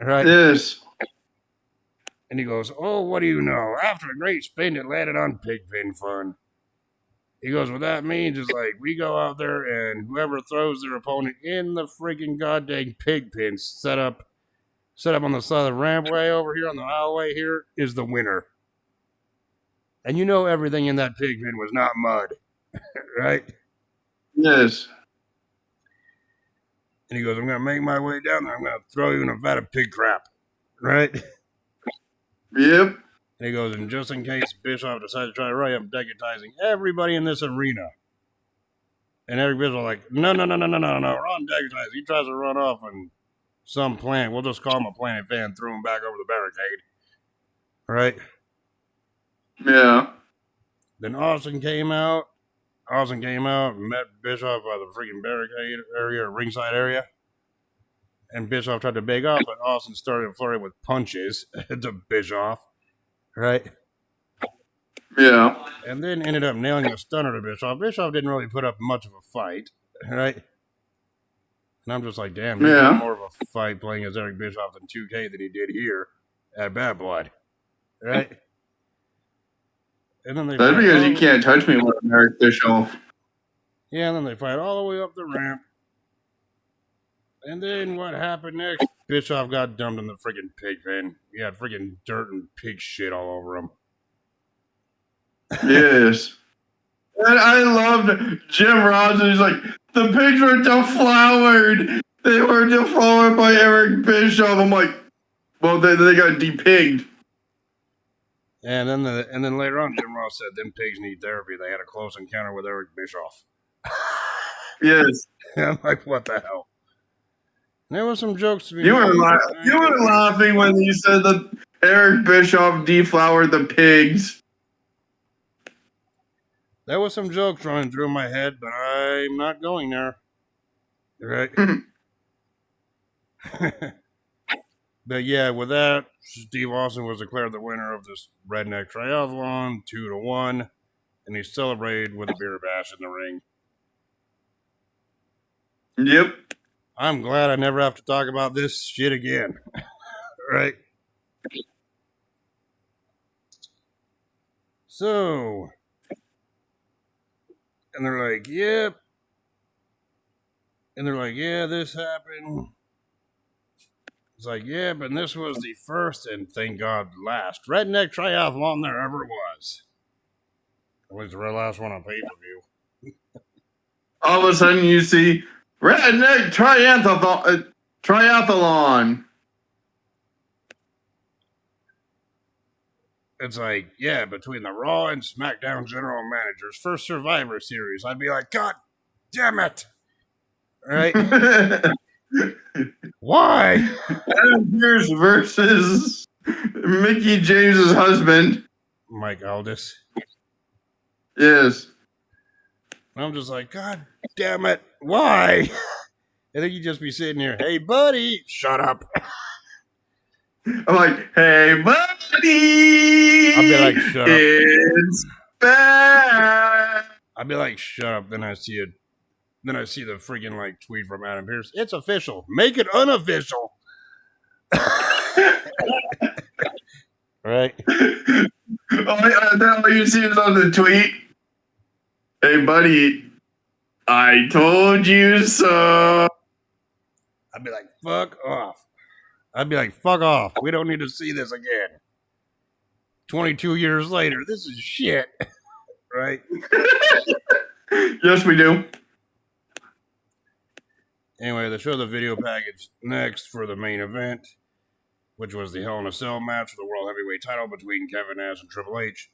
Right? Yes. And he goes, oh, what do you know? After a great spin, it landed on Pigpen Fun. He goes, what that means is like we go out there and whoever throws their opponent in the freaking goddamn pig pen set up on the side of the rampway over here on the aisleway here is the winner. And you know everything in that pig pen was not mud. Right? Yes. And he goes, I'm going to make my way down there. I'm going to throw you in a vat of pig crap. Right? Yep. And he goes, and just in case Bischoff decides to try to write, I'm deputizing everybody in this arena. And Eric Bischoff like, no, we're on deputizing. He tries to run off and some plant. We'll just call him a Planet fan, throw him back over the barricade. Right? Yeah. Then Austin came out and met Bischoff by the freaking barricade area, ringside area. And Bischoff tried to beg off, but Austin started flirting with punches to Bischoff. Right? Yeah. And then ended up nailing a stunner to Bischoff. Bischoff didn't really put up much of a fight. Right? And I'm just like, damn, he did more of a fight playing as Eric Bischoff in 2K than he did here at Bad Blood. Right? And then that's because you can't touch me with Eric Bischoff. Yeah, and then they fight all the way up the ramp. And then what happened next? Bischoff got dumped in the freaking pig pen. He had freaking dirt and pig shit all over him. Yes. And I loved Jim Ross. He's like, the pigs were deflowered. They were deflowered by Eric Bischoff. I'm like, well, they got depigged. And then later on, Jim Ross said, them pigs need therapy. They had a close encounter with Eric Bischoff. Yes. I'm like, what the hell? There was some jokes to be You were laughing when you said that Eric Bischoff deflowered the pigs. There was some jokes running through my head, but I'm not going there. Right? But yeah, with that, Steve Austin was declared the winner of this redneck triathlon, 2-1, and he celebrated with a beer bash in the ring. Yep. I'm glad I never have to talk about this shit again. Right? So, and they're like, yep. And they're like, yeah, this happened. It's like, yeah, but this was the first and thank God last redneck triathlon there ever was. At least the last one on pay per view. All of a sudden, you see redneck triathlon. It's like, yeah, between the Raw and SmackDown general managers for Survivor Series, I'd be like, God damn it! Right? Why? Adam Pearce versus Mickey James's husband. Mike Aldis. Yes. And I'm just like, God damn it! Why? I think you'd just be sitting here, hey buddy, shut up. I'm like, hey buddy. I'd be like, shut up. It's bad. I'd be like, shut up. Then I see the freaking like tweet from Adam Pearce. It's official. Make it unofficial. Right? All you see is on the tweet. Hey buddy, I told you so. I'd be like, fuck off. I'd be like, fuck off. We don't need to see this again. 22 years later, this is shit. Right? Yes, we do. Anyway, they show the video package next for the main event, which was the Hell in a Cell match for the World Heavyweight title between Kevin Nash and Triple H.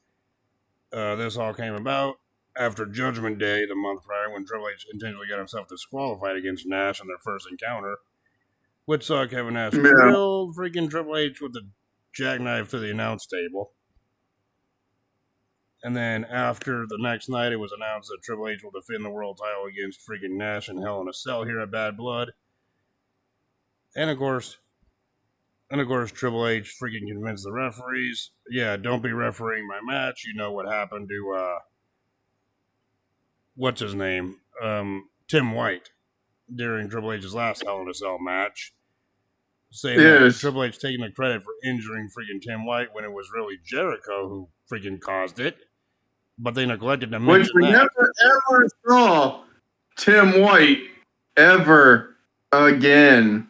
This all came about after Judgment Day, the month prior, when Triple H intentionally got himself disqualified against Nash in their first encounter, which saw Kevin Nash drill freaking Triple H with the jackknife to the announce table. And then after the next night, it was announced that Triple H will defend the world title against freaking Nash in Hell in a Cell here at Bad Blood. And of course, Triple H freaking convinced the referees, yeah, don't be refereeing my match. You know what happened to, what's his name? Tim White during Triple H's last Hell in a Cell match. Saying that Triple H taking the credit for injuring freaking Tim White when it was really Jericho who freaking caused it. But they neglected to mention Which we that. never ever saw Tim White ever again.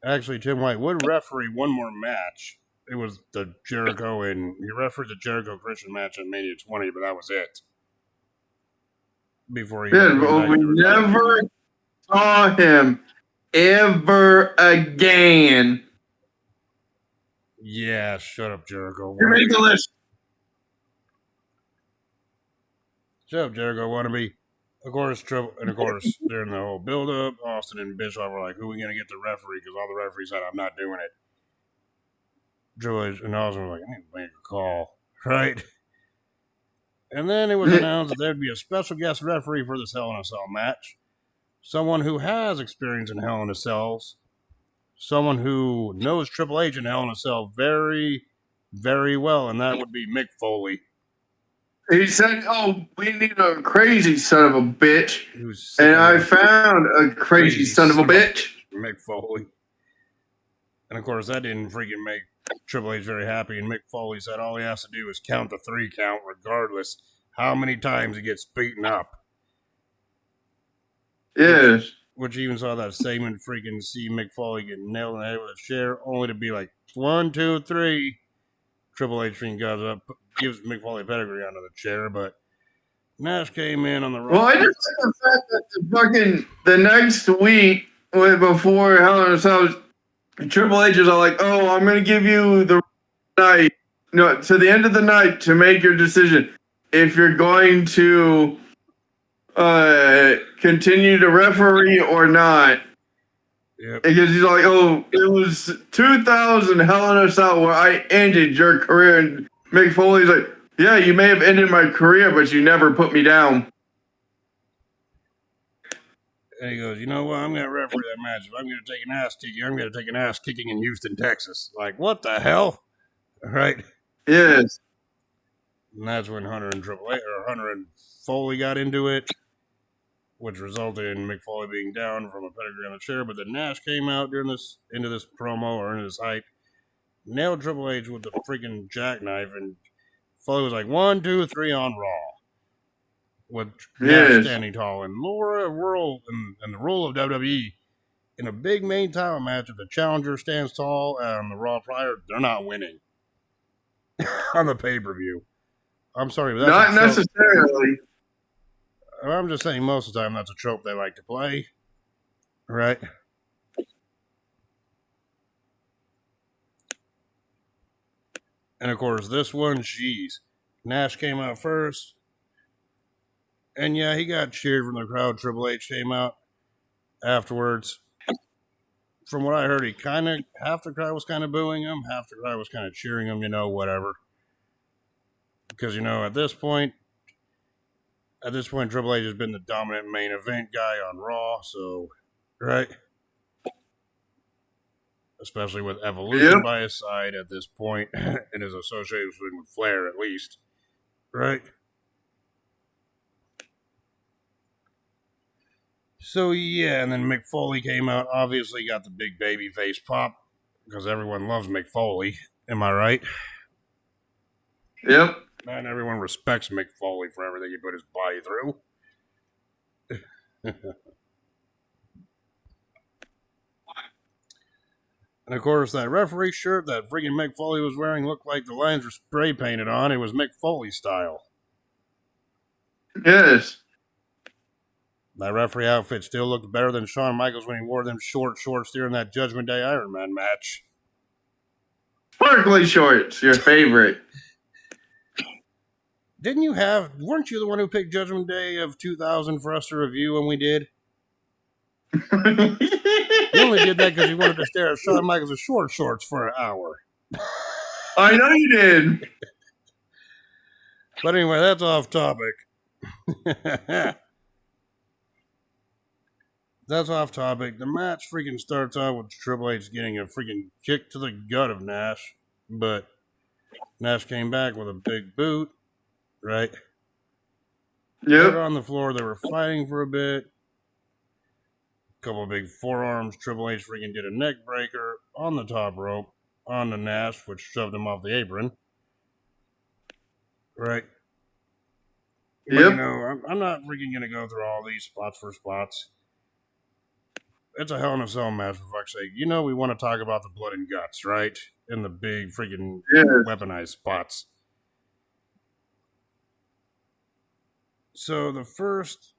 Actually, Tim White would referee one more match. It was the Jericho and he refereed the Jericho Christian match at Mania 20, but that was it. Before he but we never saw him ever again. Yeah, shut up, Jericho. You make the list. Shut up, Jericho wannabe. Of course, during the whole build-up, Austin and Bischoff were like, who are we going to get the referee? Because all the referees said, I'm not doing it. Triple H and Austin were like, I need to make a call. Right? And then it was announced that there'd be a special guest referee for this Hell in a Cell match. Someone who has experience in Hell in a Cells. Someone who knows Triple H in Hell in a Cell very, very well. And that would be Mick Foley. He said, oh, we need a crazy son of a bitch. And I found a crazy son of a bitch. Mick Foley. And of course, that didn't freaking make Triple H very happy. And Mick Foley said all he has to do is count the 3 count, regardless how many times he gets beaten up. Yes. Which even saw that segment freaking see Mick Foley get nailed in the head with a chair, only to be like, 1, 2, 3. Triple H freaking goes up, gives Mick Foley a pedigree onto the chair, but Nash came in on the Well, I just like the fact that the next week, before Hell in a Cell, Triple H is all like, oh, I'm going to give you the night, to the end of the night to make your decision. If you're going to continue to referee or not. Yep. Because he's like, oh, it was 2000 Hell in a Cell where I ended your career. And Mick Foley's like, Yeah, you may have ended my career, but you never put me down. And he goes, you know what? I'm going to referee that match. If I'm going to take an ass kicking, I'm going to take an ass kicking in Houston, Texas. Like, what the hell? Right? Yes. And that's when Hunter and Foley got into it, which resulted in Mick Foley being down from a pedigree on the chair. But then Nash came out into this promo or into this hype, nailed Triple H with the freaking jackknife, and Foley was like 1, 2, 3 on Raw, with Nash Yes. standing tall. And Laura Whirl and the rule of WWE in a big main title match, if the challenger stands tall on the Raw prior, they're not winning on the pay per view. I'm sorry, but that's Not a trope. necessarily. I'm just saying, most of the time, that's a trope they like to play, right? And of course, this one, geez, Nash came out first, and yeah, he got cheered from the crowd. Triple H came out afterwards. From what I heard, he kind of half the crowd was kind of booing him, half the crowd was kind of cheering him. Whatever. Because at this point, Triple H has been the dominant main event guy on Raw, so right, especially with Evolution by his side at this point, in his association with Flair at least, right? So yeah, and then Mick Foley came out. Obviously, got the big baby face pop because everyone loves Mick Foley. Am I right? Yep. And everyone respects Mick Foley for everything he put his body through. And of course, that referee shirt that freaking Mick Foley was wearing looked like the lines were spray painted on. It was Mick Foley style. Yes. That referee outfit still looked better than Shawn Michaels when he wore them short shorts during that Judgment Day Iron Man match. Sparkly shorts, your favorite. Weren't you the one who picked Judgment Day of 2000 for us to review when we did? You only did that because you wanted to stare at Shawn Michaels' short shorts for an hour. I know you did. But anyway, that's off topic. That's off topic. The match freaking starts out with Triple H getting a freaking kick to the gut of Nash, but Nash came back with a big boot, right? Yep. They're on the floor. They were fighting for a bit. Couple of big forearms. Triple H freaking did a neck breaker on the top rope onto Nash, which shoved him off the apron. Right? Yep. But, I'm not freaking going to go through all these spots for spots. It's a Hell in a Cell match, for fuck's sake. We want to talk about the blood and guts, right? And the big freaking weaponized spots. So the first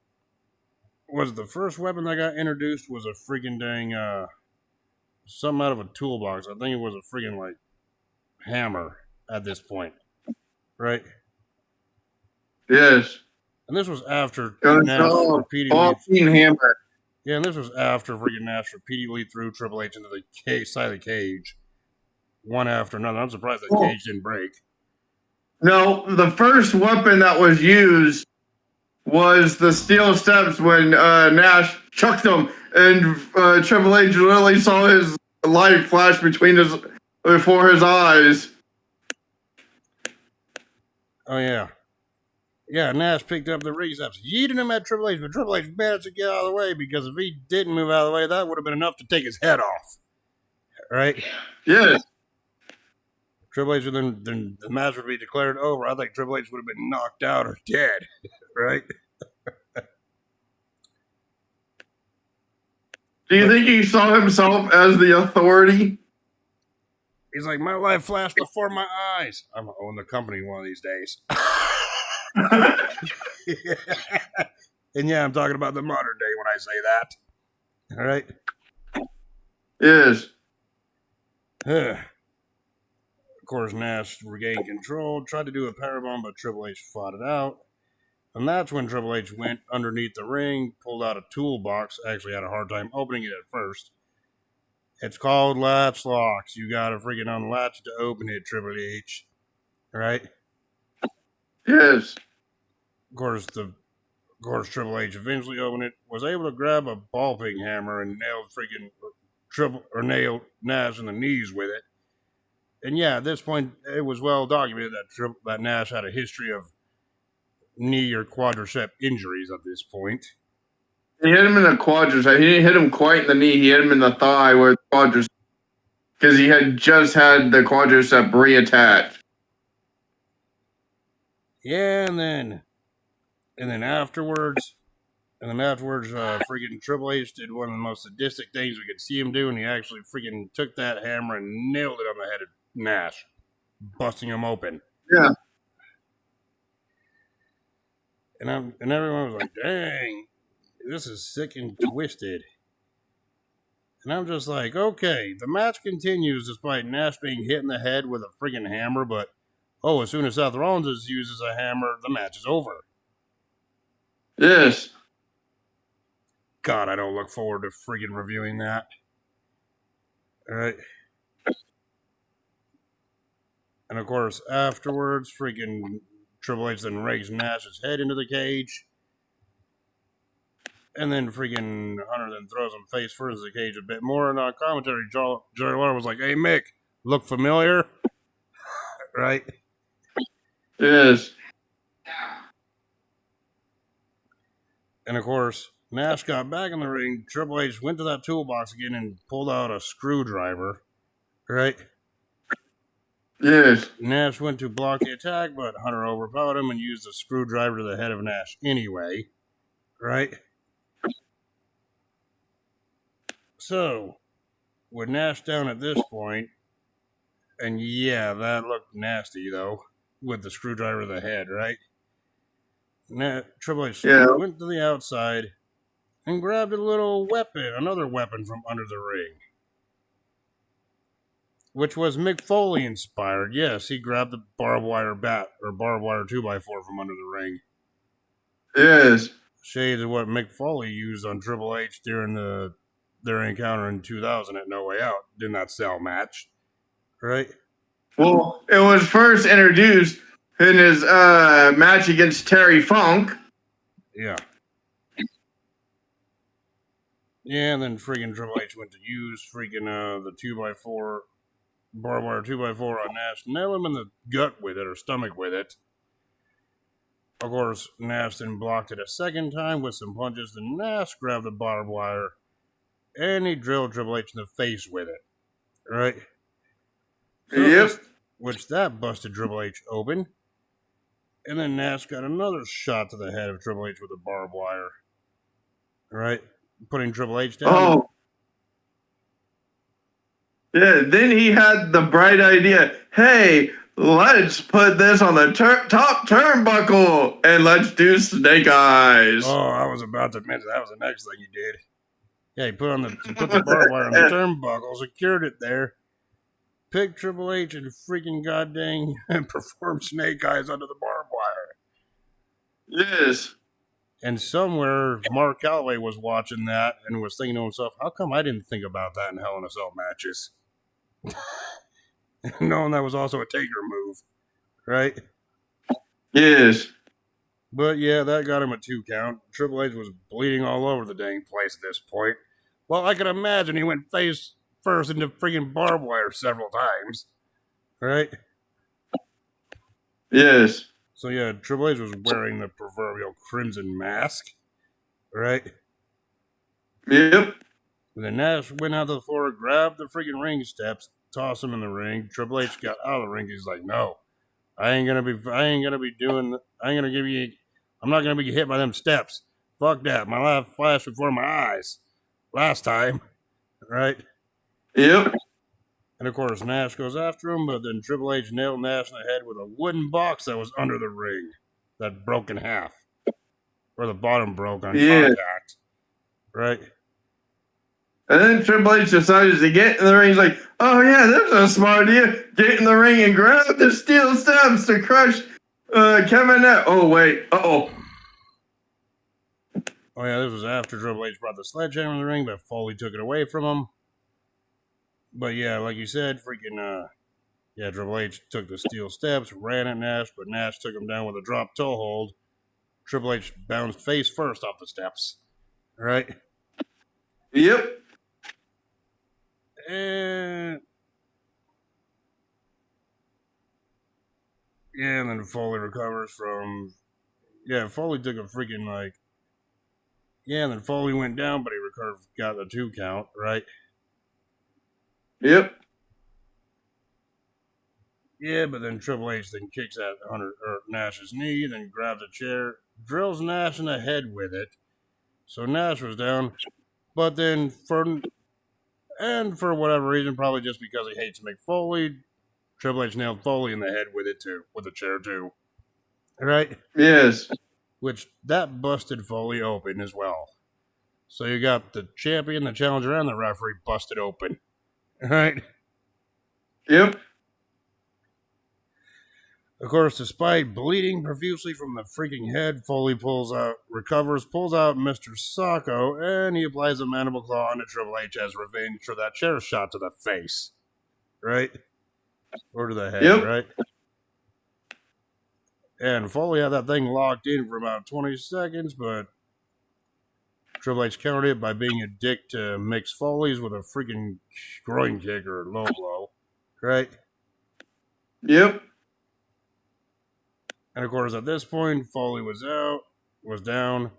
weapon that got introduced was a freaking dang something out of a toolbox. I think it was a freaking like hammer at this point, right? Yes. And this was after Nash repeatedly hammer. Yeah, and this was after freaking Nash repeatedly threw Triple H into the side of the cage, one after another. I'm surprised the cage didn't break. No, the first weapon that was used was the steel steps when Nash chucked them, and Triple H literally saw his light flash before his eyes. Oh yeah. Yeah, Nash picked up the ring steps, yeeted him at Triple H, but Triple H managed to get out of the way because if he didn't move out of the way, that would have been enough to take his head off. Right? Yes. Triple H, then the match would be declared over. I think Triple H would have been knocked out or dead. Right? Do you think he saw himself as the authority? He's like, my life flashed before my eyes. I'm going to own the company one of these days. And yeah, I'm talking about the modern day when I say that. All right? Yes. Of course, Nash regained control, tried to do a powerbomb, but Triple H fought it out. And that's when Triple H went underneath the ring, pulled out a toolbox. Actually had a hard time opening it at first. It's called latch locks. You gotta freaking unlatch to open it, Triple H. Right? Yes. Of course, Triple H eventually opened it, was able to grab a ball peen hammer and nailed Nash in the knees with it. And yeah, at this point, it was well documented that Nash had a history of knee or quadricep injuries at this point. He hit him in the quadricep. He didn't hit him quite in the knee. He hit him in the thigh where the quadricep, because he had just had the quadricep reattached. Yeah, and then afterwards, freaking Triple H did one of the most sadistic things we could see him do, and he actually freaking took that hammer and nailed it on the head of Nash, busting him open. Yeah. And everyone was like, "Dang, this is sick and twisted." And I'm just like, okay, the match continues despite Nash being hit in the head with a freaking hammer, but as soon as Seth Rollins uses a hammer, the match is over. Yes. God, I don't look forward to freaking reviewing that. Alright. And of course, afterwards, freaking Triple H then rakes Nash's head into the cage. And then freaking Hunter then throws him face first in the cage a bit more. And on commentary, Jerry Lawler was like, "Hey, Mick, look familiar?" Right? Yes. And of course, Nash got back in the ring. Triple H went to that toolbox again and pulled out a screwdriver. Right? Yes. Nash went to block the attack, but Hunter overpowered him and used the screwdriver to the head of Nash anyway. Right? So, with Nash down at this point, and yeah, that looked nasty though, with the screwdriver to the head, right? Triple H went to the outside and grabbed another weapon from under the ring, which was Mick Foley inspired. Yes, he grabbed the barbed wire bat or barbed wire 2x4 from under the ring. Yes. Shades of what Mick Foley used on Triple H during their encounter in 2000 at No Way Out in that cell match, right? Well, it was first introduced in his match against Terry Funk. Yeah. Yeah, and then freaking Triple H went to use freaking the 2x4 barbed wire 2x4 on Nash, nail him in the gut with it or stomach with it. Of course, Nash then blocked it a second time with some punches. Then Nash grabbed the barbed wire and he drilled Triple H in the face with it. Right? So Yep. Which that busted Triple H open. And then Nash got another shot to the head of Triple H with a barbed wire. Right? Putting Triple H down. Oh. Yeah, then he had the bright idea, hey, let's put this on the top turnbuckle and let's do Snake Eyes. Oh, I was about to mention that was the next thing he did. Yeah, he put the barbed wire on the turnbuckle, secured it there, picked Triple H and freaking goddamn and performed Snake Eyes under the barbed wire. Yes. And somewhere Mark Calloway was watching that and was thinking to himself, how come I didn't think about that in Hell in a Cell matches? Knowing that was also a Taker move, right? Yes. But yeah, that got him a 2 count. Triple H was bleeding all over the dang place at this point. Well, I can imagine he went face first into freaking barbed wire several times, right? Yes. So yeah, Triple H was wearing the proverbial crimson mask, right? Yep. And then Nash went out to the floor, grabbed the freaking ring steps, tossed him in the ring. Triple H got out of the ring. He's like, "No, I'm not gonna be hit by them steps. Fuck that. My life flashed before my eyes last time, right?" Yep. And of course, Nash goes after him, but then Triple H nailed Nash in the head with a wooden box that was under the ring that broke in half, or the bottom broke on contact, right? And then Triple H decided to get in the ring. He's like, oh yeah, that's a smart idea. Get in the ring and grab the steel steps to crush Kevin Nash. Oh, wait. Uh-oh. Oh yeah, this was after Triple H brought the sledgehammer in the ring, but Foley took it away from him. But yeah, like you said, freaking Yeah, Triple H took the steel steps, ran at Nash, but Nash took him down with a drop toe hold. Triple H bounced face first off the steps. Right? Yep. And yeah, and then Foley recovers from. Yeah, Foley took a freaking like. Yeah, and then Foley went down, but he recovered, got the 2 count, right? Yep. Yeah, but then Triple H then kicks at Nash's knee, then grabs a chair, drills Nash in the head with it. So Nash was down, but then for whatever reason, probably just because he hates Mick Foley, Triple H nailed Foley in the head with it too, with the chair too. Right? Yes. Which that busted Foley open as well. So you got the champion, the challenger, and the referee busted open. Right? Yep. Of course, despite bleeding profusely from the freaking head, Foley pulls out Mr. Sacco, and he applies a mandible claw onto Triple H as revenge for that chair shot to the face. Right? Or to the head, Yep. right? And Foley had that thing locked in for about 20 seconds, but Triple H countered it by being a dick to Mick Foley's with a freaking groin kick or low blow. Right? Yep. And of course, at this point, Foley was down.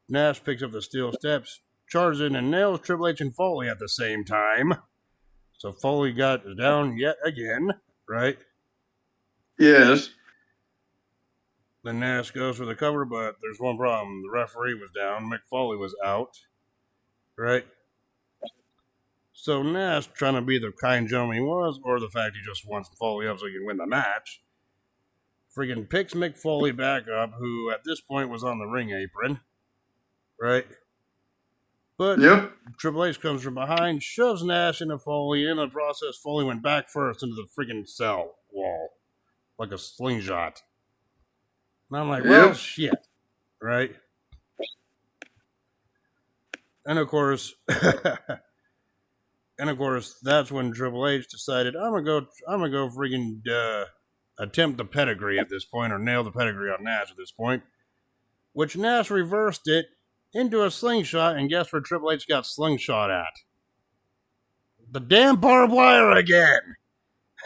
Nash picks up the steel steps, charges in, and nails Triple H and Foley at the same time. So Foley got down yet again, right? Yes. Then Nash goes for the cover, but there's one problem. The referee was down. Mick Foley was out, right? So Nash, trying to be the kind gentleman he was, or the fact he just wants Foley up so he can win the match, freaking picks Mick Foley back up, who at this point was on the ring apron, right? But Yep. Triple H comes from behind, shoves Nash into Foley. In the process, Foley went back first into the freaking cell wall, like a slingshot. And I'm like, well, shit, right? And of course, that's when Triple H decided I'm gonna go freaking attempt the pedigree at this point, or nail the pedigree on Nash at this point. Which Nash reversed it into a slingshot, and guess where Triple H got slingshot at? The damn barbed wire again.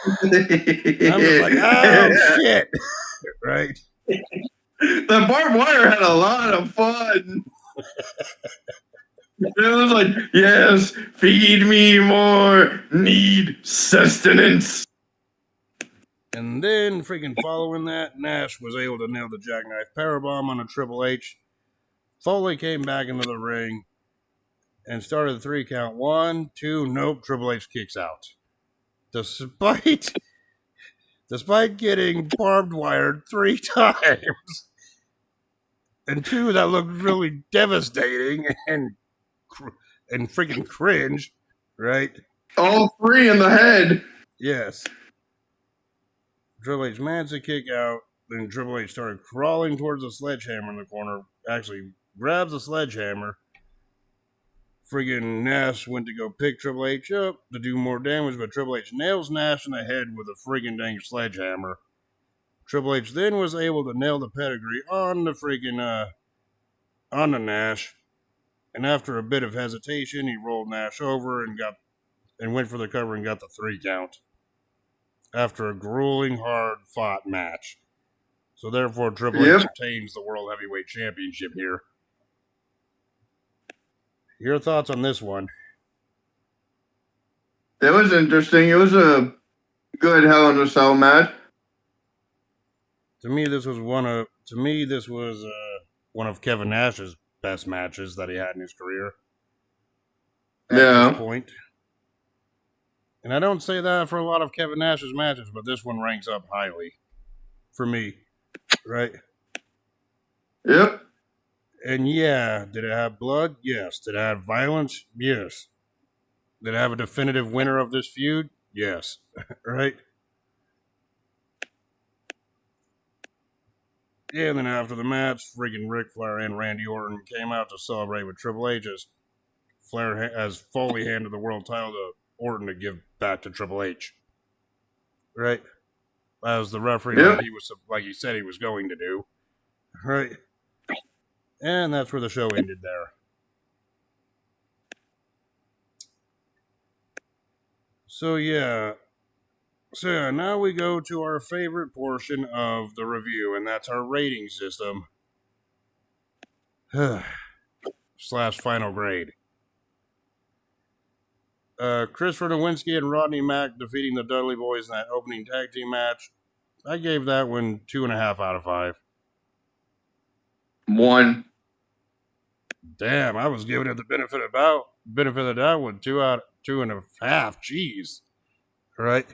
I'm just like, oh shit, right? The barbed wire had a lot of fun. It was like, yes, feed me more, need sustenance. And then, freaking following that, Nash was able to nail the jackknife powerbomb on a Triple H. Foley came back into the ring and started the 3 count. 1, 2, nope, Triple H kicks out. Despite getting barbed wired 3 times. And 2 that looked really devastating and freaking cringe, right? All 3 in the head. Yes. Triple H managed to kick out. Then Triple H started crawling towards the sledgehammer in the corner. Actually, grabs the sledgehammer. Friggin' Nash went to go pick Triple H up to do more damage, but Triple H nails Nash in the head with a friggin' dang sledgehammer. Triple H then was able to nail the pedigree on the freaking on the Nash, and after a bit of hesitation, he rolled Nash over and went for the cover and got the 3 count. After a grueling, hard-fought match. So therefore, Triple H obtains the World Heavyweight Championship here. Your thoughts on this one? It was interesting. It was a good Hell in a Cell match. To me, this was one of Kevin Nash's best matches that he had in his career. At this point. And I don't say that for a lot of Kevin Nash's matches, but this one ranks up highly for me, right? Yep. And yeah, did it have blood? Yes. Did it have violence? Yes. Did it have a definitive winner of this feud? Yes. Right? Yeah, and then after the match, freaking Ric Flair and Randy Orton came out to celebrate with Triple H as Foley handed the world title to Orton to give back to Triple H. right? As the referee, Yep. like he said he was going to do, right? And that's where the show ended there. So yeah, now we go to our favorite portion of the review, and that's our rating system slash final grade. Christopher Nowinski and Rodney Mack defeating the Dudley Boys in that opening tag team match. I gave that one 2.5 out of 5. 1. Damn, I was giving it the benefit of the doubt with 2.5. Jeez, right?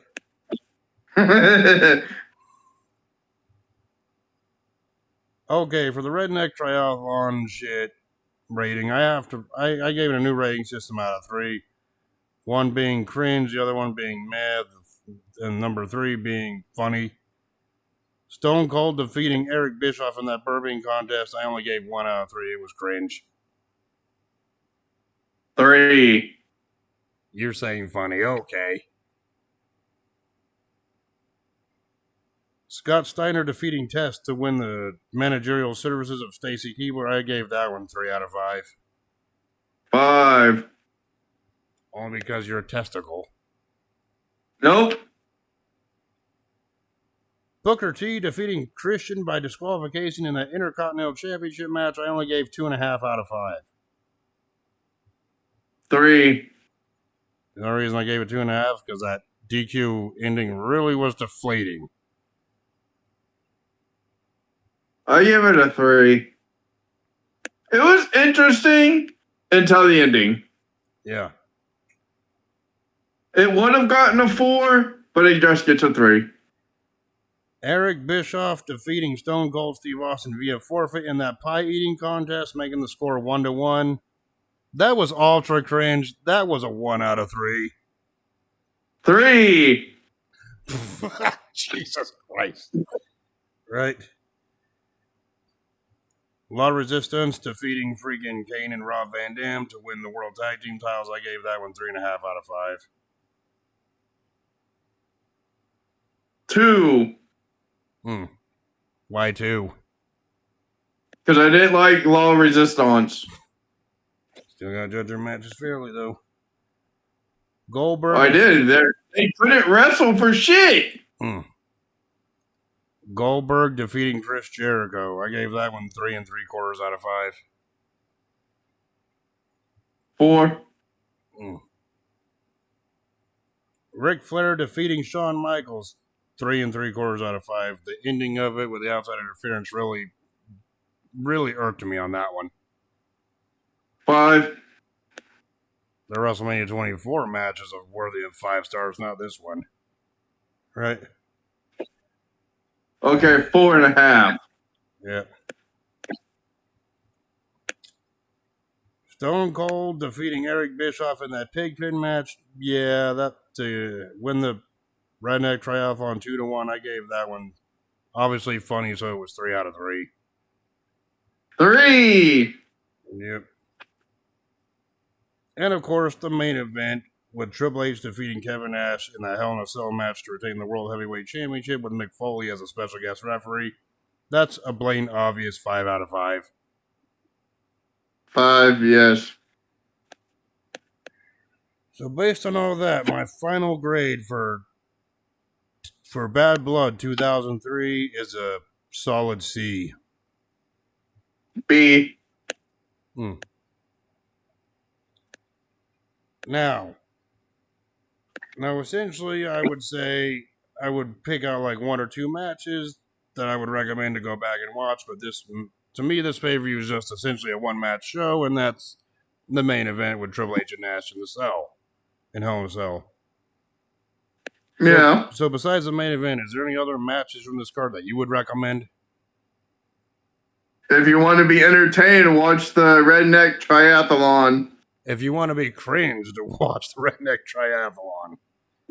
Okay, for the redneck triathlon shit rating, I gave it a new rating system out of 3. 1 being cringe, the other one being mad, and number 3 being funny. Stone Cold defeating Eric Bischoff in that burping contest, I only gave 1 out of 3. It was cringe. 3. You're saying funny, okay. Scott Steiner defeating Test to win the managerial services of Stacy Keibler, I gave that one 3 out of 5. 5. Only because you're a testicle. Nope. Booker T defeating Christian by disqualification in the Intercontinental Championship match, I only gave 2.5 out of 5. 3. The only reason I gave it 2.5 is because that DQ ending really was deflating. I give it a 3. It was interesting until the ending. Yeah. It would have gotten a 4, but it just gets a 3. Eric Bischoff defeating Stone Cold Steve Austin via forfeit in that pie eating contest, making the score 1-1. That was ultra cringe. That was a 1 out of 3. 3. Jesus Christ. Right. La Resistance defeating freaking Kane and Rob Van Dam to win the World Tag Team titles. I gave that one 3.5 out of 5. 2. Why 2? Because I didn't like Law Resistance. Still gotta judge their matches fairly, though. Goldberg. I did. They couldn't wrestle for shit. Goldberg defeating Chris Jericho. I gave that one 3 3/4 out of 5. 4. Ric Flair defeating Shawn Michaels. 3 3/4 out of 5. The ending of it with the outside interference really irked me on that one. 5. The WrestleMania 24 matches are worthy of 5 stars, not this one. Right? Okay, 4.5. Yeah. Stone Cold defeating Eric Bischoff in that pigpen match. Yeah, that to win the Redneck Triathlon 2-1. I gave that one obviously funny, so it was 3 out of 3. 3. Yep. And of course, the main event with Triple H defeating Kevin Nash in that Hell in a Cell match to retain the World Heavyweight Championship with Mick Foley as a special guest referee. That's a blatant obvious 5 out of 5. 5, yes. So based on all that, my final grade for Bad Blood 2003 is a solid C. B. Now, essentially, I would say I would pick out like 1 or 2 matches that I would recommend to go back and watch, but to me, this pay-per-view is just essentially a one-match show, and that's the main event with Triple H and Nash in Hell in a Cell. Yeah. So besides the main event, is there any other matches from this card that you would recommend? If you want to be entertained, watch the Redneck Triathlon. If you want to be cringe, to watch the Redneck Triathlon.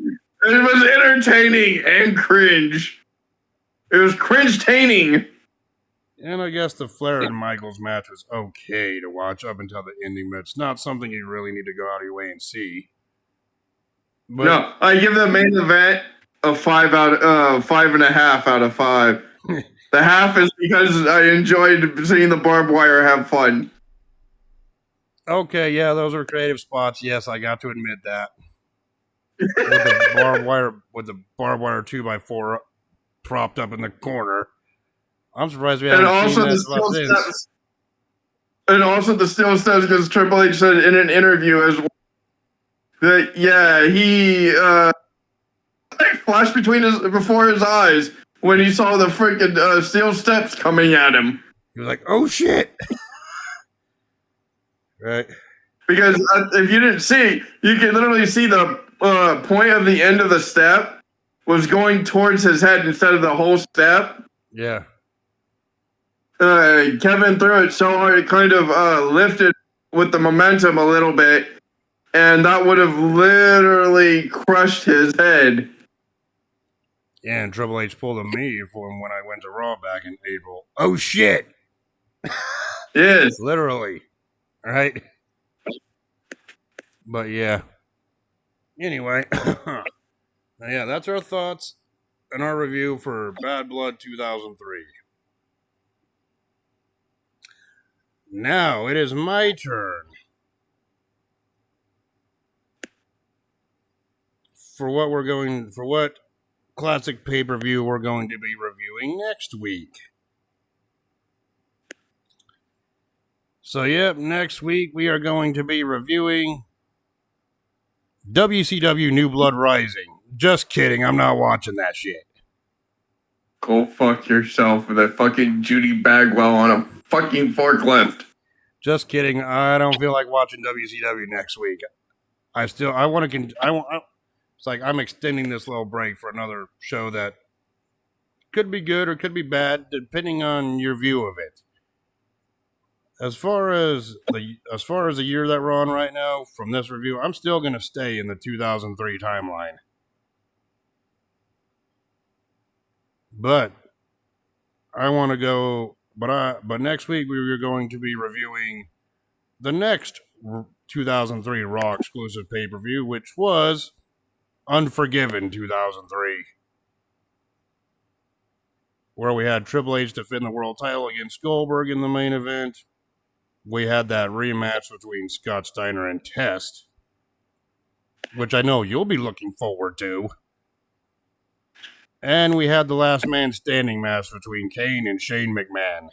It was entertaining and cringe. It was cringe-taining. And I guess the Flair and Michaels match was okay to watch up until the ending, but it's not something you really need to go out of your way and see. But, No, I give the main event a 5.5 out of 5. The half is because I enjoyed seeing the barbed wire have fun. Okay, yeah, those are creative spots. Yes, I got to admit that. With the barbed wire 2x4 propped up in the corner. I'm surprised we And haven't seen also that the stuff steel since. steps. And also the steel steps because Triple H said in an interview as well that he flashed before his eyes when he saw the freaking steel steps coming at him. He was like, "Oh shit!" Right? Because if you didn't see, you can literally see the point of the end of the step was going towards his head instead of the whole step. Yeah. Kevin threw it so hard it kind of lifted with the momentum a little bit, and that would have literally crushed his head. Yeah, and Triple H pulled a me for him when I went to Raw back in April. Oh shit! Yes. Literally. Right? But yeah. Anyway. Yeah, that's our thoughts and our review for Bad Blood 2003. Now it is my turn for what classic pay-per-view we're going to be reviewing next week. So yep, next week we are going to be reviewing WCW New Blood Rising. Just kidding, I'm not watching that shit. Go fuck yourself with that fucking Judy Bagwell on a fucking forklift. Just kidding, I don't feel like watching WCW next week. It's like I'm extending this little break for another show that could be good or could be bad, depending on your view of it. As far as the year that we're on right now, from this review, I'm still gonna stay in the 2003 timeline. But I want to go. But next week we are going to be reviewing the next 2003 Raw exclusive pay-per-view, which was Unforgiven 2003, where we had Triple H defend the world title against Goldberg in the main event. We had that rematch between Scott Steiner and Test, which I know you'll be looking forward to. And we had the last man standing match between Kane and Shane McMahon.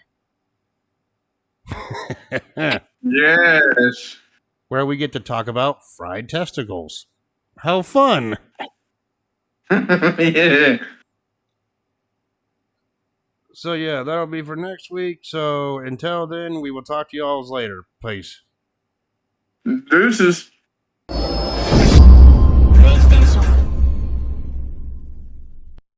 Yes. Where we get to talk about fried testicles. How fun! Yeah. So yeah, that'll be for next week. So until then, we will talk to y'all later. Peace. Deuces.